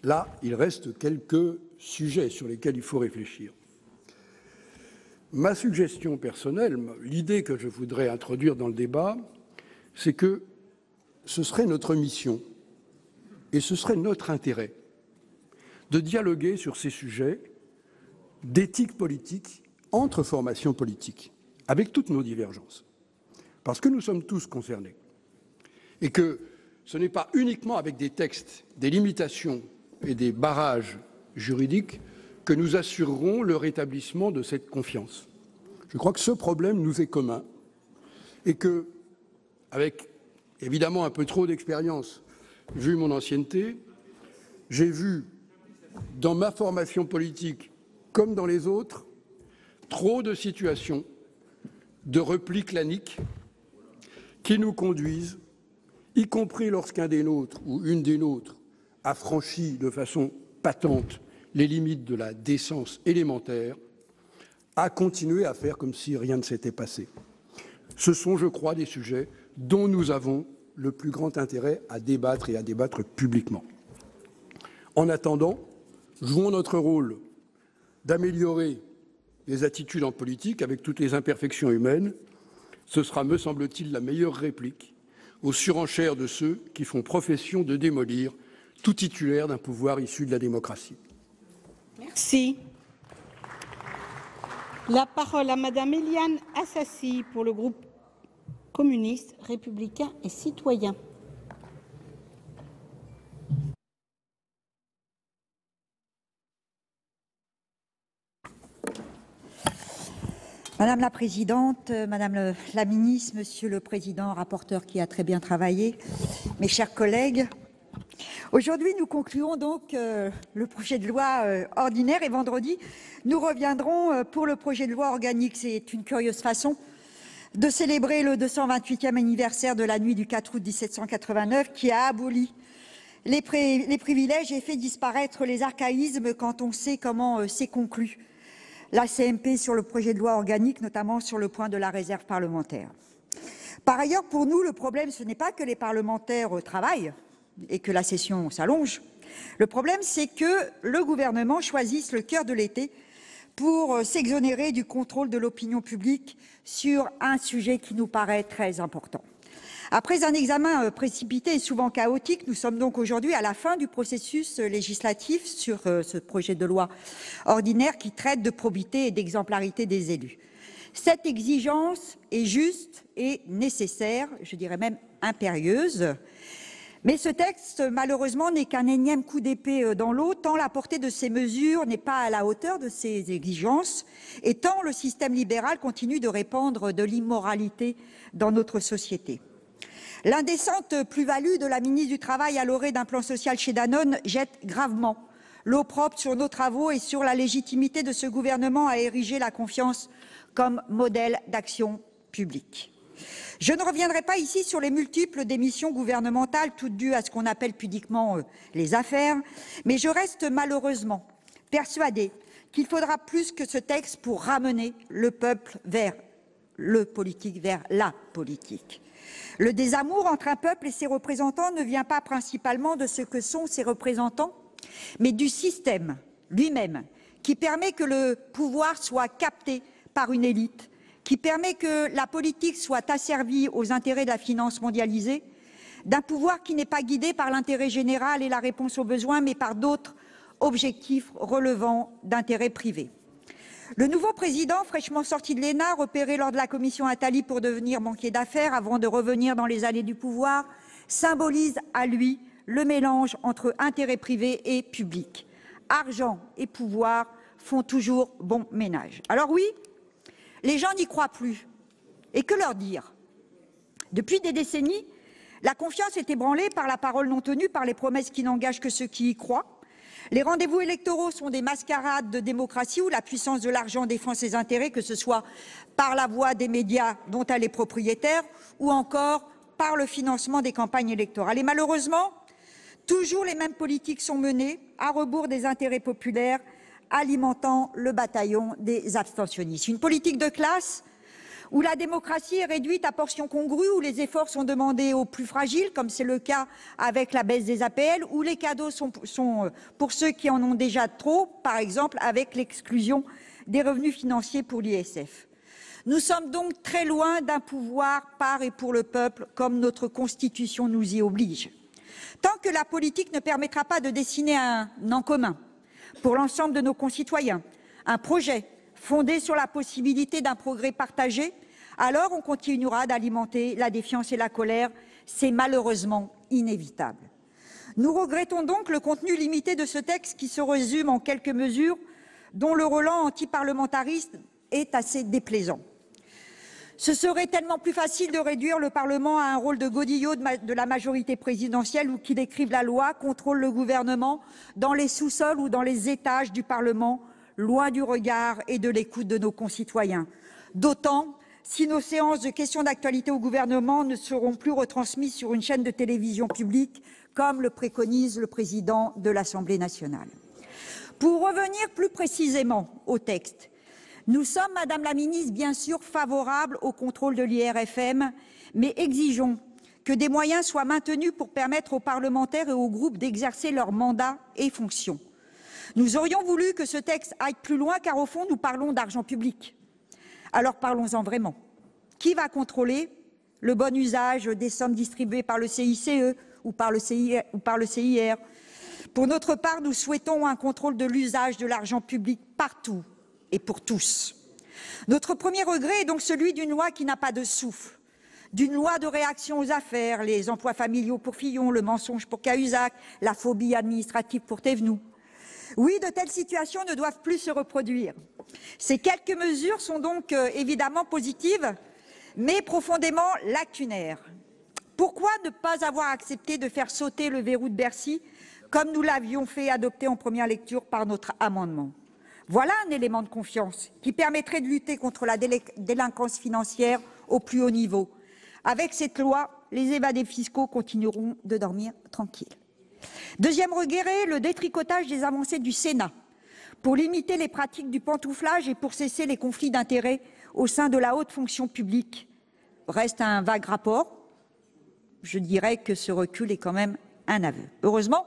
Là, il reste quelques sujets sur lesquels il faut réfléchir. Ma suggestion personnelle, l'idée que je voudrais introduire dans le débat, c'est que ce serait notre mission et ce serait notre intérêt de dialoguer sur ces sujets d'éthique politique entre formations politiques, avec toutes nos divergences, parce que nous sommes tous concernés, et que ce n'est pas uniquement avec des textes, des limitations et des barrages juridiques que nous assurerons le rétablissement de cette confiance. Je crois que ce problème nous est commun et que, avec évidemment un peu trop d'expérience, vu mon ancienneté, j'ai vu dans ma formation politique comme dans les autres, trop de situations de repli clanique qui nous conduisent, y compris lorsqu'un des nôtres ou une des nôtres a franchi de façon patente les limites de la décence élémentaire, à continuer à faire comme si rien ne s'était passé. Ce sont, je crois, des sujets dont nous avons le plus grand intérêt à débattre et à débattre publiquement. En attendant, jouons notre rôle d'améliorer les attitudes en politique avec toutes les imperfections humaines. Ce sera, me semble-t-il, la meilleure réplique aux surenchères de ceux qui font profession de démolir tout titulaire d'un pouvoir issu de la démocratie. Merci. La parole à Madame Éliane Assassi pour le groupe communiste, républicain et citoyen. Madame la Présidente, Madame la Ministre, Monsieur le Président, rapporteur qui a très bien travaillé, mes chers collègues, aujourd'hui nous concluons donc le projet de loi ordinaire et vendredi nous reviendrons pour le projet de loi organique. C'est une curieuse façon de célébrer le 228e anniversaire de la nuit du 4 août 1789 qui a aboli les privilèges et fait disparaître les archaïsmes quand on sait comment s'est conclu la CMP sur le projet de loi organique, notamment sur le point de la réserve parlementaire. Par ailleurs, pour nous, le problème, ce n'est pas que les parlementaires travaillent et que la session s'allonge. Le problème, c'est que le gouvernement choisisse le cœur de l'été pour s'exonérer du contrôle de l'opinion publique sur un sujet qui nous paraît très important. Après un examen précipité et souvent chaotique, nous sommes donc aujourd'hui à la fin du processus législatif sur ce projet de loi ordinaire qui traite de probité et d'exemplarité des élus. Cette exigence est juste et nécessaire, je dirais même impérieuse. Mais ce texte, malheureusement, n'est qu'un énième coup d'épée dans l'eau, tant la portée de ces mesures n'est pas à la hauteur de ces exigences, et tant le système libéral continue de répandre de l'immoralité dans notre société. L'indécente plus-value de la ministre du Travail à l'orée d'un plan social chez Danone jette gravement l'opprobre sur nos travaux et sur la légitimité de ce gouvernement à ériger la confiance comme modèle d'action publique. Je ne reviendrai pas ici sur les multiples démissions gouvernementales, toutes dues à ce qu'on appelle pudiquement les affaires, mais je reste malheureusement persuadée qu'il faudra plus que ce texte pour ramener le peuple vers le politique, vers la politique. Le désamour entre un peuple et ses représentants ne vient pas principalement de ce que sont ses représentants, mais du système lui-même, qui permet que le pouvoir soit capté par une élite, qui permet que la politique soit asservie aux intérêts de la finance mondialisée, d'un pouvoir qui n'est pas guidé par l'intérêt général et la réponse aux besoins, mais par d'autres objectifs relevant d'intérêts privés. Le nouveau président, fraîchement sorti de l'ENA, repéré lors de la commission Attali pour devenir banquier d'affaires avant de revenir dans les allées du pouvoir, symbolise à lui le mélange entre intérêt privé et public. Argent et pouvoir font toujours bon ménage. Alors oui, les gens n'y croient plus. Et que leur dire? Depuis des décennies, la confiance est ébranlée par la parole non tenue, par les promesses qui n'engagent que ceux qui y croient. Les rendez-vous électoraux sont des mascarades de démocratie où la puissance de l'argent défend ses intérêts, que ce soit par la voie des médias dont elle est propriétaire ou encore par le financement des campagnes électorales. Et malheureusement, toujours les mêmes politiques sont menées à rebours des intérêts populaires, alimentant le bataillon des abstentionnistes. Une politique de classe où la démocratie est réduite à portions congrues, où les efforts sont demandés aux plus fragiles, comme c'est le cas avec la baisse des APL, où les cadeaux sont pour ceux qui en ont déjà trop, par exemple avec l'exclusion des revenus financiers pour l'ISF. Nous sommes donc très loin d'un pouvoir par et pour le peuple, comme notre Constitution nous y oblige. Tant que la politique ne permettra pas de dessiner un en commun pour l'ensemble de nos concitoyens, un projet fondé sur la possibilité d'un progrès partagé, alors on continuera d'alimenter la défiance et la colère. C'est malheureusement inévitable. Nous regrettons donc le contenu limité de ce texte qui se résume en quelques mesures dont le relent antiparlementariste est assez déplaisant. Ce serait tellement plus facile de réduire le Parlement à un rôle de godillot de la majorité présidentielle ou qu'il écrive la loi, contrôle le gouvernement dans les sous-sols ou dans les étages du Parlement, loin du regard et de l'écoute de nos concitoyens. D'autant si nos séances de questions d'actualité au gouvernement ne seront plus retransmises sur une chaîne de télévision publique, comme le préconise le président de l'Assemblée nationale. Pour revenir plus précisément au texte, nous sommes, Madame la Ministre, bien sûr favorables au contrôle de l'IRFM, mais exigeons que des moyens soient maintenus pour permettre aux parlementaires et aux groupes d'exercer leurs mandats et fonctions. Nous aurions voulu que ce texte aille plus loin, car au fond, nous parlons d'argent public. Alors parlons-en vraiment. Qui va contrôler le bon usage des sommes distribuées par le CICE ou par le CIR? Pour notre part, nous souhaitons un contrôle de l'usage de l'argent public partout et pour tous. Notre premier regret est donc celui d'une loi qui n'a pas de souffle, d'une loi de réaction aux affaires, les emplois familiaux pour Fillon, le mensonge pour Cahuzac, la phobie administrative pour Thévenoud. Oui, de telles situations ne doivent plus se reproduire. Ces quelques mesures sont donc évidemment positives, mais profondément lacunaires. Pourquoi ne pas avoir accepté de faire sauter le verrou de Bercy, comme nous l'avions fait adopter en première lecture par notre amendement? Voilà un élément de confiance qui permettrait de lutter contre la délinquance financière au plus haut niveau. Avec cette loi, les évadés fiscaux continueront de dormir tranquilles. Deuxième regret, le détricotage des avancées du Sénat pour limiter les pratiques du pantouflage et pour cesser les conflits d'intérêts au sein de la haute fonction publique. Reste un vague rapport. Je dirais que ce recul est quand même un aveu. Heureusement,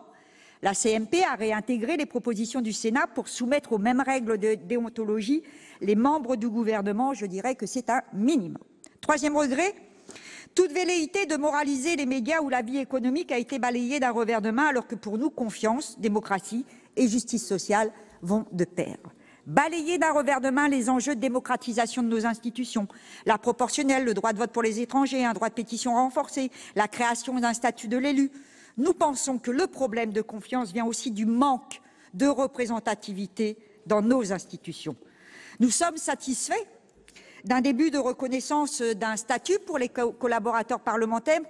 la CMP a réintégré les propositions du Sénat pour soumettre aux mêmes règles de déontologie les membres du gouvernement. Je dirais que c'est un minimum. Troisième regret, toute velléité de moraliser les médias où la vie économique a été balayée d'un revers de main, alors que pour nous, confiance, démocratie et justice sociale vont de pair. Balayer d'un revers de main les enjeux de démocratisation de nos institutions, la proportionnelle, le droit de vote pour les étrangers, un droit de pétition renforcé, la création d'un statut de l'élu. Nous pensons que le problème de confiance vient aussi du manque de représentativité dans nos institutions. Nous sommes satisfaits d'un début de reconnaissance d'un statut pour les collaborateurs parlementaires,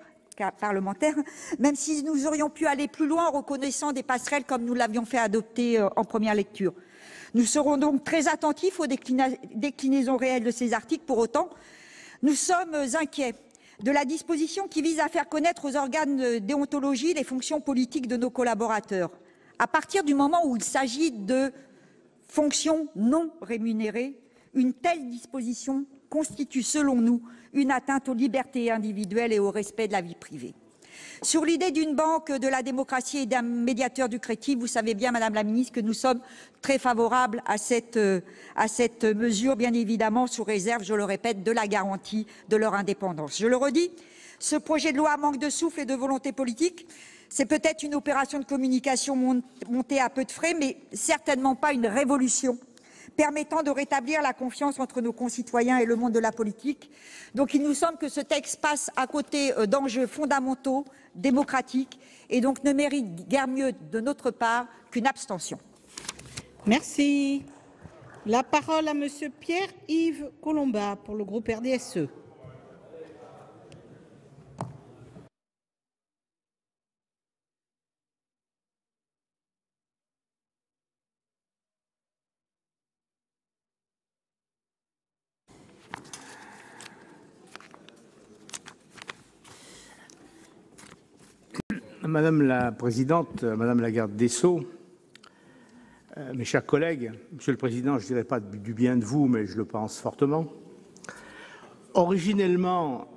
même si nous aurions pu aller plus loin en reconnaissant des passerelles comme nous l'avions fait adopter en première lecture. Nous serons donc très attentifs aux déclinaisons réelles de ces articles. Pour autant, nous sommes inquiets de la disposition qui vise à faire connaître aux organes de déontologie les fonctions politiques de nos collaborateurs. À partir du moment où il s'agit de fonctions non rémunérées, une telle disposition constitue, selon nous, une atteinte aux libertés individuelles et au respect de la vie privée. Sur l'idée d'une banque de la démocratie et d'un médiateur du créatif, vous savez bien, Madame la Ministre, que nous sommes très favorables à cette mesure, bien évidemment, sous réserve, je le répète, de la garantie de leur indépendance. Je le redis, ce projet de loi manque de souffle et de volonté politique. C'est peut-être une opération de communication montée à peu de frais, mais certainement pas une révolution permettant de rétablir la confiance entre nos concitoyens et le monde de la politique. Donc il nous semble que ce texte passe à côté d'enjeux fondamentaux, démocratiques, et donc ne mérite guère mieux de notre part qu'une abstention. Merci. La parole à Monsieur Pierre-Yves Collombat pour le groupe RDSE. Madame la présidente, madame la garde des Sceaux, Mes chers collègues, Monsieur le Président, je ne dirais pas du bien de vous, mais je le pense fortement. Originellement,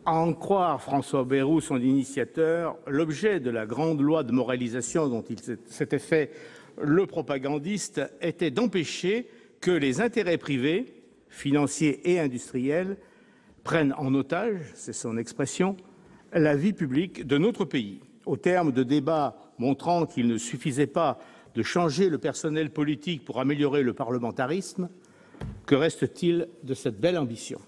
à en croire François Bayrou, son initiateur, l'objet de la grande loi de moralisation dont il s'était fait le propagandiste était d'empêcher que les intérêts privés, financiers et industriels, prennent en otage, c'est son expression, la vie publique de notre pays. Au terme de débats montrant qu'il ne suffisait pas de changer le personnel politique pour améliorer le parlementarisme, que reste-t-il de cette belle ambition ?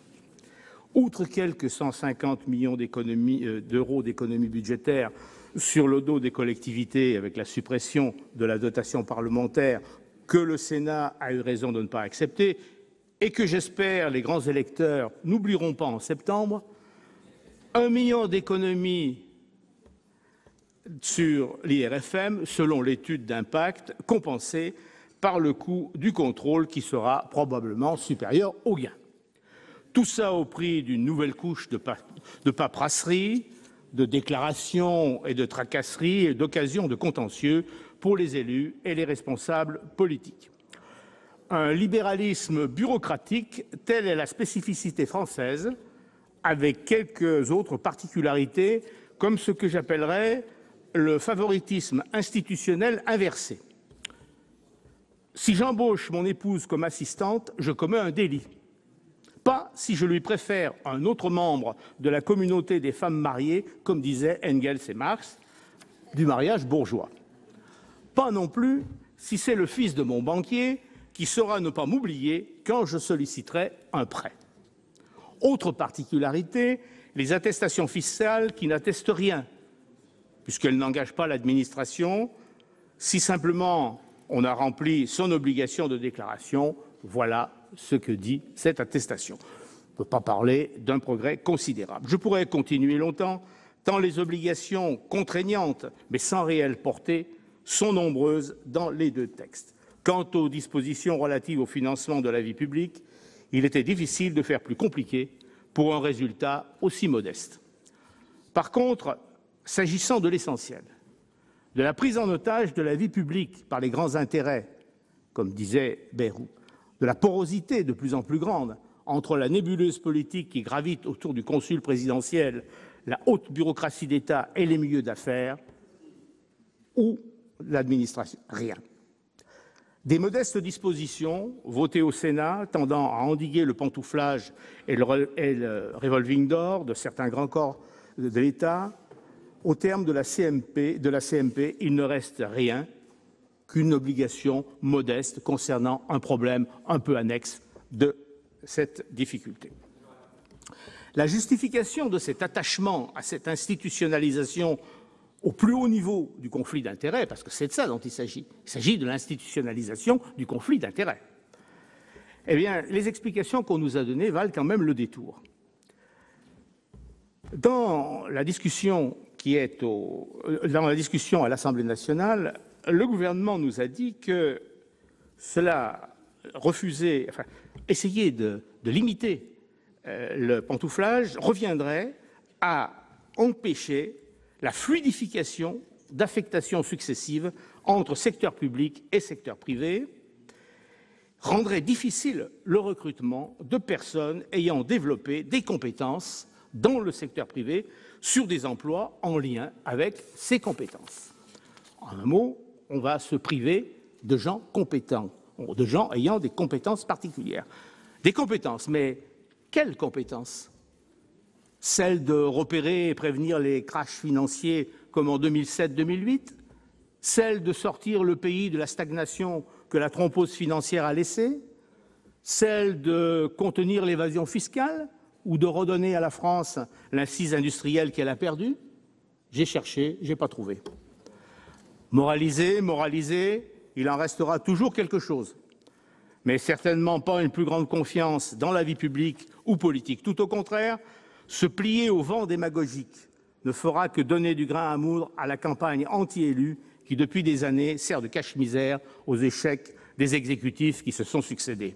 Outre quelques 150 millions d'euros d'économies budgétaires sur le dos des collectivités avec la suppression de la dotation parlementaire que le Sénat a eu raison de ne pas accepter et que j'espère les grands électeurs n'oublieront pas en septembre, 1 million d'économies sur l'IRFM, selon l'étude d'impact, compensée par le coût du contrôle qui sera probablement supérieur au gain. Tout ça au prix d'une nouvelle couche de paperasserie, de déclarations et de tracasseries et d'occasions de contentieux pour les élus et les responsables politiques. Un libéralisme bureaucratique, telle est la spécificité française, avec quelques autres particularités, comme ce que j'appellerais le favoritisme institutionnel inversé. Si j'embauche mon épouse comme assistante, je commets un délit. Pas si je lui préfère un autre membre de la communauté des femmes mariées, comme disaient Engels et Marx, du mariage bourgeois. Pas non plus si c'est le fils de mon banquier qui saura ne pas m'oublier quand je solliciterai un prêt. Autre particularité, les attestations fiscales qui n'attestent rien, puisqu'elles n'engagent pas l'administration, si simplement on a rempli son obligation de déclaration, voilà ce que dit cette attestation. On ne peut pas parler d'un progrès considérable. Je pourrais continuer longtemps, tant les obligations contraignantes, mais sans réelle portée, sont nombreuses dans les deux textes. Quant aux dispositions relatives au financement de la vie publique, il était difficile de faire plus compliqué pour un résultat aussi modeste. Par contre, s'agissant de l'essentiel, de la prise en otage de la vie publique par les grands intérêts, comme disait Bayrou, de la porosité de plus en plus grande entre la nébuleuse politique qui gravite autour du consul présidentiel, la haute bureaucratie d'État et les milieux d'affaires, ou l'administration, rien. Des modestes dispositions votées au Sénat tendant à endiguer le pantouflage et le revolving door de certains grands corps de l'État, au terme de la CMP, il ne reste rien qu'une obligation modeste concernant un problème un peu annexe de cette difficulté. La justification de cet attachement à cette institutionnalisation au plus haut niveau du conflit d'intérêts, parce que c'est de ça dont il s'agit de l'institutionnalisation du conflit d'intérêts, eh bien, les explications qu'on nous a données valent quand même le détour. Dans la discussion à l'Assemblée nationale, le gouvernement nous a dit que essayer de limiter le pantouflage reviendrait à empêcher la fluidification d'affectations successives entre secteur public et secteur privé, rendrait difficile le recrutement de personnes ayant développé des compétences dans le secteur privé sur des emplois en lien avec ces compétences. En un mot, on va se priver de gens compétents, de gens ayant des compétences particulières. Des compétences, mais quelles compétences ? Celles de repérer et prévenir les crashs financiers comme en 2007-2008 ? Celles de sortir le pays de la stagnation que la thrombose financière a laissée ? Celles de contenir l'évasion fiscale ou de redonner à la France l'assise industrielle qu'elle a perdue ? J'ai cherché, je n'ai pas trouvé. Moraliser, il en restera toujours quelque chose, mais certainement pas une plus grande confiance dans la vie publique ou politique. Tout au contraire, se plier au vent démagogique ne fera que donner du grain à moudre à la campagne anti-élus qui, depuis des années, sert de cache-misère aux échecs des exécutifs qui se sont succédés.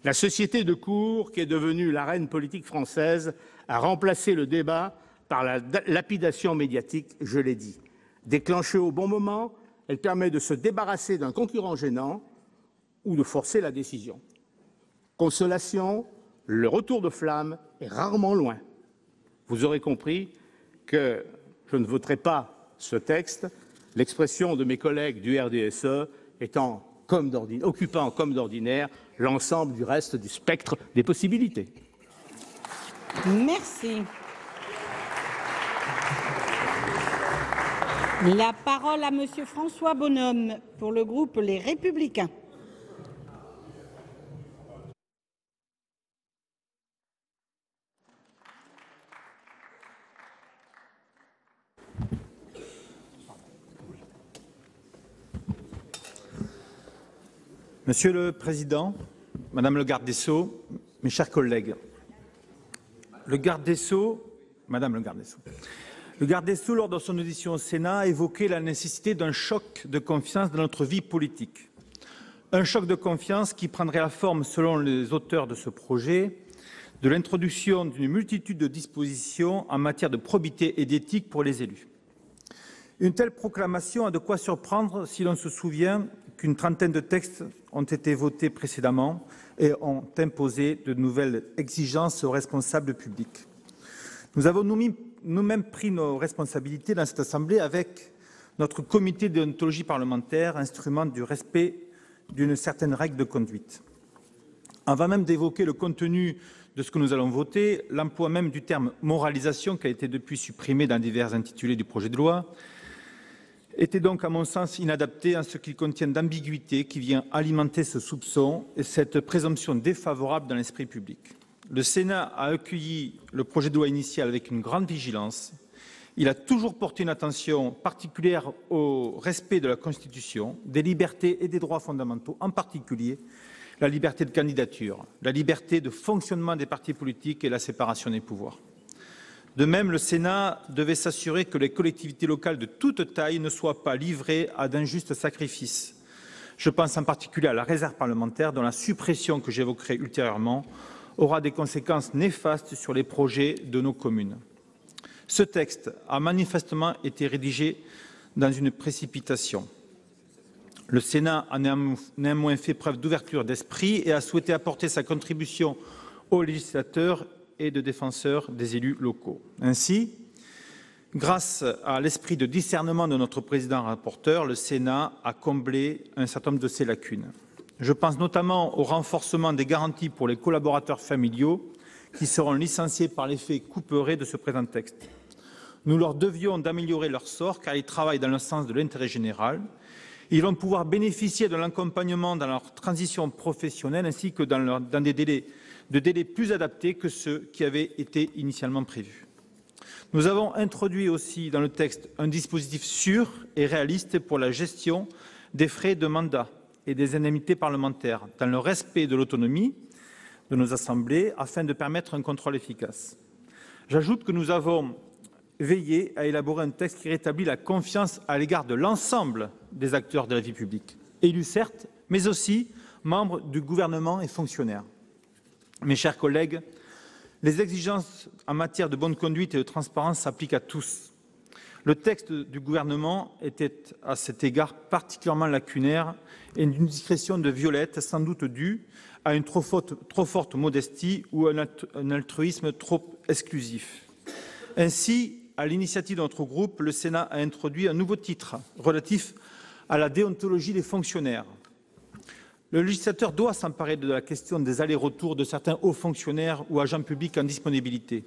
La société de cour, qui est devenue l'arène politique française, a remplacé le débat par la lapidation médiatique, je l'ai dit. Déclenchée au bon moment, Elle permet de se débarrasser d'un concurrent gênant ou de forcer la décision. Consolation, le retour de flamme est rarement loin. Vous aurez compris que je ne voterai pas ce texte, l'expression de mes collègues du RDSE occupant comme d'ordinaire l'ensemble du reste du spectre des possibilités. Merci. La parole à Monsieur François Bonhomme pour le groupe Les Républicains. Monsieur le Président, Madame le garde des Sceaux, mes chers collègues, le garde des Sceaux, lors de son audition au Sénat, a évoqué la nécessité d'un choc de confiance dans notre vie politique. Un choc de confiance qui prendrait la forme, selon les auteurs de ce projet, de l'introduction d'une multitude de dispositions en matière de probité et d'éthique pour les élus. Une telle proclamation a de quoi surprendre si l'on se souvient qu'une trentaine de textes ont été votés précédemment et ont imposé de nouvelles exigences aux responsables publics. Nous avons nous-mêmes pris nos responsabilités dans cette Assemblée avec notre comité de déontologie parlementaire, instrument du respect d'une certaine règle de conduite. Avant même d'évoquer le contenu de ce que nous allons voter, l'emploi même du terme « moralisation », qui a été depuis supprimé dans divers intitulés du projet de loi, était donc à mon sens inadapté en ce qu'il contient d'ambiguïté qui vient alimenter ce soupçon et cette présomption défavorable dans l'esprit public. Le Sénat a accueilli le projet de loi initial avec une grande vigilance. Il a toujours porté une attention particulière au respect de la Constitution, des libertés et des droits fondamentaux, en particulier la liberté de candidature, la liberté de fonctionnement des partis politiques et la séparation des pouvoirs. De même, le Sénat devait s'assurer que les collectivités locales de toute taille ne soient pas livrées à d'injustes sacrifices. Je pense en particulier à la réserve parlementaire, dont la suppression, que j'évoquerai ultérieurement, aura des conséquences néfastes sur les projets de nos communes. Ce texte a manifestement été rédigé dans une précipitation. Le Sénat a néanmoins fait preuve d'ouverture d'esprit et a souhaité apporter sa contribution aux législateurs et de défenseurs des élus locaux. Ainsi, grâce à l'esprit de discernement de notre président rapporteur, le Sénat a comblé un certain nombre de ses lacunes. Je pense notamment au renforcement des garanties pour les collaborateurs familiaux qui seront licenciés par l'effet couperet de ce présent texte. Nous leur devions d'améliorer leur sort car ils travaillent dans le sens de l'intérêt général. Ils vont pouvoir bénéficier de l'accompagnement dans leur transition professionnelle ainsi que dans des délais plus adaptés que ceux qui avaient été initialement prévus. Nous avons introduit aussi dans le texte un dispositif sûr et réaliste pour la gestion des frais de mandat et des indemnités parlementaires, dans le respect de l'autonomie de nos assemblées, afin de permettre un contrôle efficace. J'ajoute que nous avons veillé à élaborer un texte qui rétablit la confiance à l'égard de l'ensemble des acteurs de la vie publique, élus certes, mais aussi membres du gouvernement et fonctionnaires. Mes chers collègues, les exigences en matière de bonne conduite et de transparence s'appliquent à tous. Le texte du gouvernement était à cet égard particulièrement lacunaire et d'une discrétion de violette, sans doute due à une trop forte modestie ou à un altruisme trop exclusif. Ainsi, à l'initiative de notre groupe, le Sénat a introduit un nouveau titre relatif à la déontologie des fonctionnaires. Le législateur doit s'emparer de la question des allers-retours de certains hauts fonctionnaires ou agents publics en disponibilité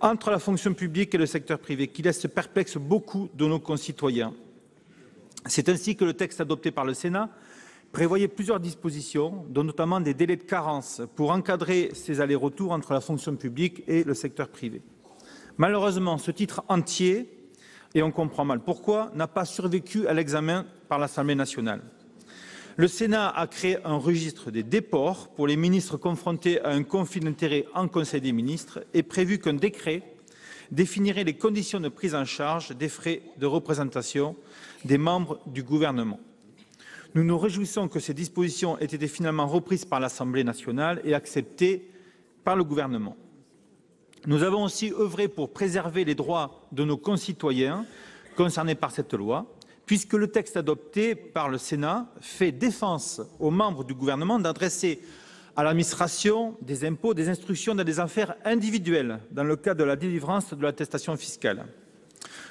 entre la fonction publique et le secteur privé, qui laisse perplexe beaucoup de nos concitoyens. C'est ainsi que le texte adopté par le Sénat prévoyait plusieurs dispositions, dont notamment des délais de carence pour encadrer ces allers-retours entre la fonction publique et le secteur privé. Malheureusement, ce titre entier, et on comprend mal pourquoi, n'a pas survécu à l'examen par l'Assemblée nationale. Le Sénat a créé un registre des déports pour les ministres confrontés à un conflit d'intérêts en Conseil des ministres et prévu qu'un décret définirait les conditions de prise en charge des frais de représentation des membres du gouvernement. Nous nous réjouissons que ces dispositions aient été finalement reprises par l'Assemblée nationale et acceptées par le gouvernement. Nous avons aussi œuvré pour préserver les droits de nos concitoyens concernés par cette loi, puisque le texte adopté par le Sénat fait défense aux membres du gouvernement d'adresser à l'administration des impôts des instructions dans des affaires individuelles dans le cadre de la délivrance de l'attestation fiscale.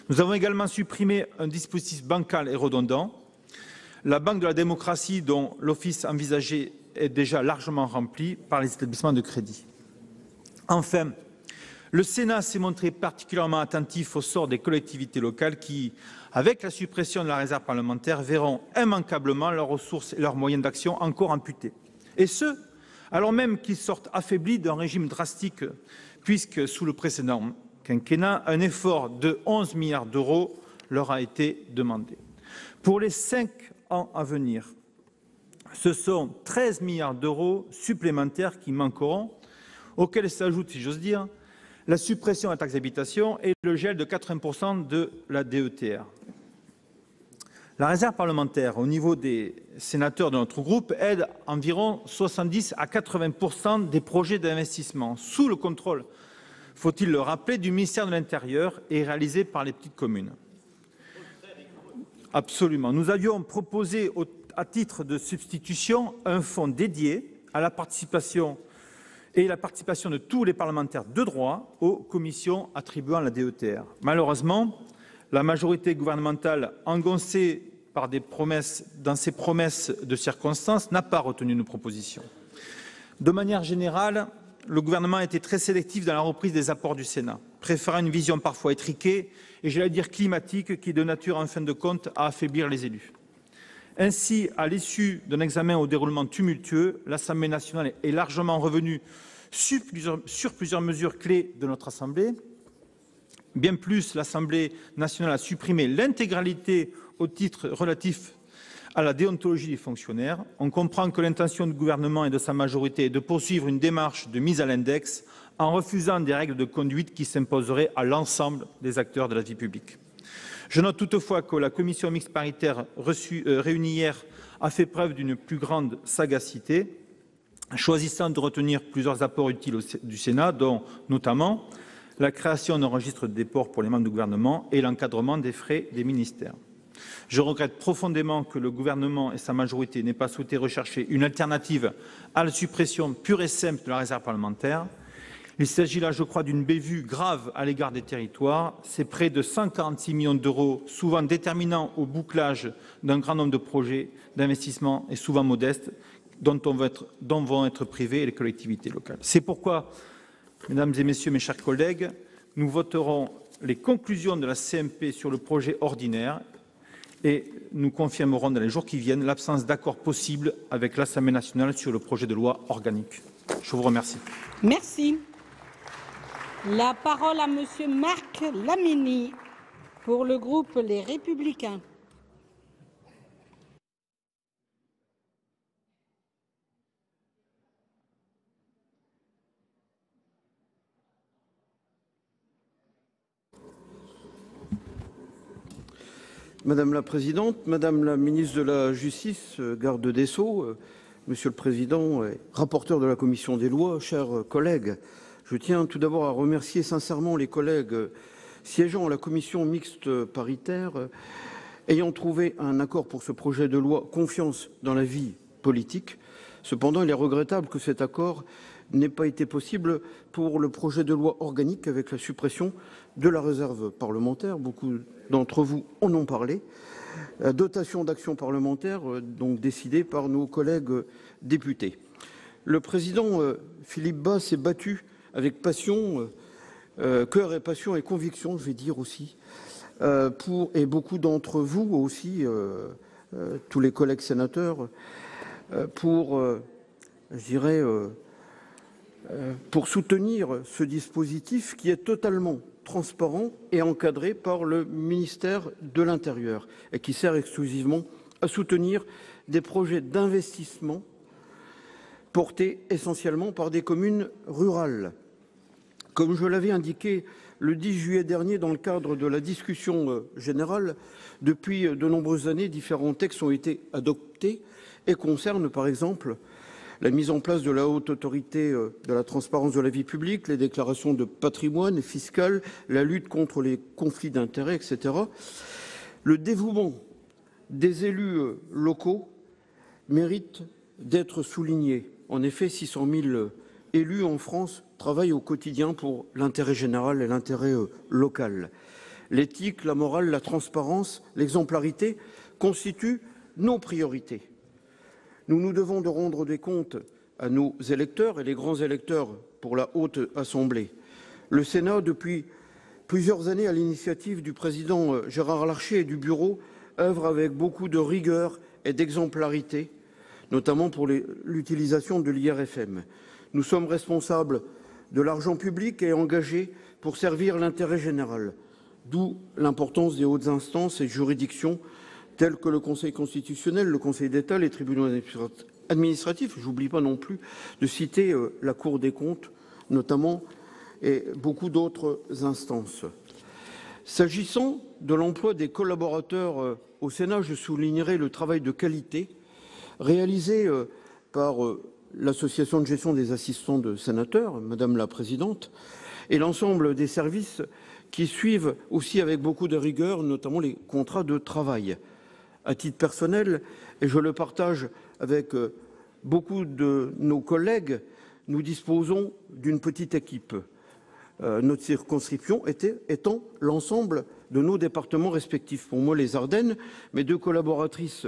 Nous avons également supprimé un dispositif bancal et redondant, la banque de la démocratie dont l'office envisagé est déjà largement rempli par les établissements de crédit. Enfin, le Sénat s'est montré particulièrement attentif au sort des collectivités locales qui, avec la suppression de la réserve parlementaire, verront immanquablement leurs ressources et leurs moyens d'action encore amputés. Et ce, alors même qu'ils sortent affaiblis d'un régime drastique, puisque sous le précédent quinquennat, un effort de 11 milliards d'euros leur a été demandé. Pour les 5 ans à venir, ce sont 13 milliards d'euros supplémentaires qui manqueront, auxquels s'ajoute, si j'ose dire, la suppression de la taxe d'habitation et le gel de 80% de la DETR. La réserve parlementaire, au niveau des sénateurs de notre groupe, aide environ 70 à 80% des projets d'investissement, sous le contrôle, faut-il le rappeler, du ministère de l'Intérieur et réalisé par les petites communes. Absolument. Nous avions proposé, à titre de substitution, un fonds dédié à la participation de tous les parlementaires de droit aux commissions attribuant la DETR. Malheureusement, la majorité gouvernementale, engoncée dans ses promesses de circonstance, n'a pas retenu nos propositions. De manière générale, le gouvernement a été très sélectif dans la reprise des apports du Sénat, préférant une vision parfois étriquée et, j'allais dire, climatique, qui est de nature, en fin de compte, à affaiblir les élus. Ainsi, à l'issue d'un examen au déroulement tumultueux, l'Assemblée nationale est largement revenue sur plusieurs mesures clés de notre Assemblée. Bien plus, l'Assemblée nationale a supprimé l'intégralité au titre relatif à la déontologie des fonctionnaires. On comprend que l'intention du gouvernement et de sa majorité est de poursuivre une démarche de mise à l'index en refusant des règles de conduite qui s'imposeraient à l'ensemble des acteurs de la vie publique. Je note toutefois que la commission mixte paritaire réunie hier a fait preuve d'une plus grande sagacité, choisissant de retenir plusieurs apports utiles du Sénat, dont notamment la création d'un registre de déport pour les membres du gouvernement et l'encadrement des frais des ministères. Je regrette profondément que le gouvernement et sa majorité n'aient pas souhaité rechercher une alternative à la suppression pure et simple de la réserve parlementaire. Il s'agit là, je crois, d'une bévue grave à l'égard des territoires. C'est près de 146 millions d'euros, souvent déterminants au bouclage d'un grand nombre de projets d'investissement et souvent modestes, dont vont être privées les collectivités locales. C'est pourquoi, mesdames et messieurs, mes chers collègues, nous voterons les conclusions de la CMP sur le projet ordinaire et nous confirmerons dans les jours qui viennent l'absence d'accord possible avec l'Assemblée nationale sur le projet de loi organique. Je vous remercie. Merci. La parole à Monsieur Marc Lamini pour le groupe Les Républicains. Madame la présidente, madame la ministre de la Justice, garde des Sceaux, monsieur le président et rapporteur de la commission des lois, chers collègues, je tiens tout d'abord à remercier sincèrement les collègues siégeant à la commission mixte paritaire ayant trouvé un accord pour ce projet de loi confiance dans la vie politique. Cependant, il est regrettable que cet accord n'ait pas été possible pour le projet de loi organique avec la suppression de la réserve parlementaire. Beaucoup d'entre vous en ont parlé. Dotation d'action parlementaire, donc décidée par nos collègues députés. Le président Philippe Bas s'est battu avec passion, cœur et passion et conviction, je vais dire aussi, et beaucoup d'entre vous aussi, tous les collègues sénateurs, pour soutenir ce dispositif qui est totalement transparent et encadré par le ministère de l'Intérieur et qui sert exclusivement à soutenir des projets d'investissement portés essentiellement par des communes rurales. Comme je l'avais indiqué le 10 juillet dernier dans le cadre de la discussion générale, depuis de nombreuses années, différents textes ont été adoptés et concernent par exemple la mise en place de la haute autorité de la transparence de la vie publique, les déclarations de patrimoine fiscal, la lutte contre les conflits d'intérêts, etc. Le dévouement des élus locaux méritent d'être soulignés. En effet, 600 000 élus en France travaillent au quotidien pour l'intérêt général et l'intérêt local. L'éthique, la morale, la transparence, l'exemplarité constituent nos priorités. Nous nous devons de rendre des comptes à nos électeurs et les grands électeurs pour la Haute Assemblée. Le Sénat, depuis plusieurs années, à l'initiative du président Gérard Larcher et du Bureau, œuvre avec beaucoup de rigueur et d'exemplarité, notamment pour l'utilisation de l'IRFM. Nous sommes responsables de l'argent public et engagés pour servir l'intérêt général, d'où l'importance des hautes instances et juridictions telles que le Conseil constitutionnel, le Conseil d'État, les tribunaux administratifs. Je n'oublie pas non plus de citer la Cour des comptes, notamment, et beaucoup d'autres instances. S'agissant de l'emploi des collaborateurs au Sénat, je soulignerai le travail de qualité réalisé par l'Association de gestion des assistants de sénateurs, Madame la Présidente, et l'ensemble des services qui suivent aussi avec beaucoup de rigueur, notamment les contrats de travail. À titre personnel, et je le partage avec beaucoup de nos collègues, nous disposons d'une petite équipe. Notre circonscription étant l'ensemble de nos départements respectifs. Pour moi, les Ardennes, mes deux collaboratrices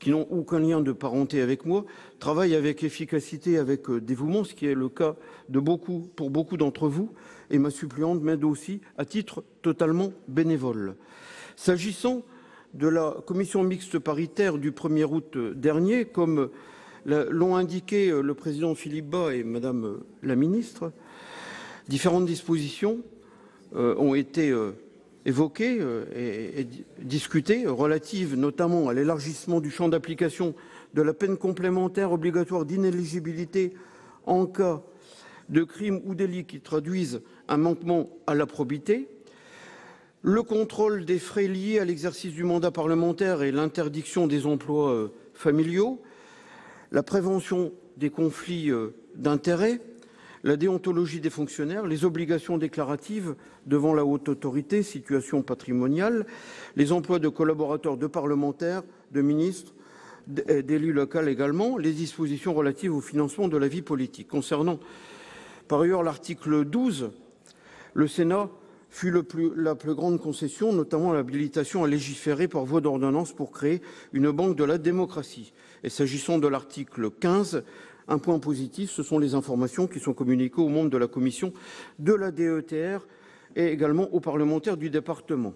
qui n'ont aucun lien de parenté avec moi, travaillent avec efficacité, avec dévouement, ce qui est le cas pour beaucoup d'entre vous, et ma suppléante m'aide aussi à titre totalement bénévole. S'agissant de la commission mixte paritaire du 1er août dernier, comme l'ont indiqué le président Philippe Bas et Madame la ministre, différentes dispositions ont été évoquées et discutées, relatives notamment à l'élargissement du champ d'application de la peine complémentaire obligatoire d'inéligibilité en cas de crime ou délit qui traduisent un manquement à la probité, le contrôle des frais liés à l'exercice du mandat parlementaire et l'interdiction des emplois familiaux, la prévention des conflits d'intérêts, la déontologie des fonctionnaires, les obligations déclaratives devant la haute autorité, situation patrimoniale, les emplois de collaborateurs de parlementaires, de ministres, d'élus locaux également, les dispositions relatives au financement de la vie politique. Concernant par ailleurs l'article 12, le Sénat fut la plus grande concession, notamment l'habilitation à légiférer par voie d'ordonnance pour créer une banque de la démocratie. Et s'agissant de l'article 15, un point positif, ce sont les informations qui sont communiquées aux membres de la commission de la DETR et également aux parlementaires du département.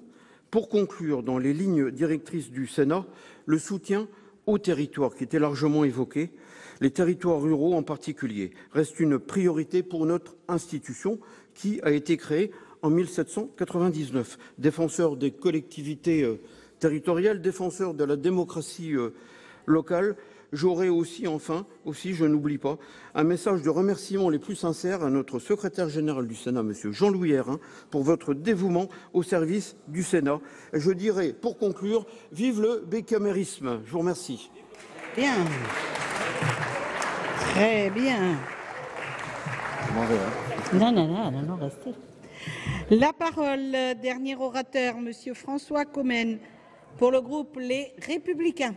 Pour conclure, dans les lignes directrices du Sénat, le soutien aux territoires qui était largement évoqué, les territoires ruraux en particulier, reste une priorité pour notre institution qui a été créée en 1799. Défenseur des collectivités territoriales, défenseur de la démocratie locale, j'aurai aussi, je n'oublie pas, un message de remerciement les plus sincères à notre secrétaire général du Sénat, M. Jean-Louis Hérin, pour votre dévouement au service du Sénat. Et je dirais, pour conclure, vive le bicamérisme. Je vous remercie. Bien. Très bien. Non, restez. La parole, dernier orateur, M. François Commen, pour le groupe Les Républicains.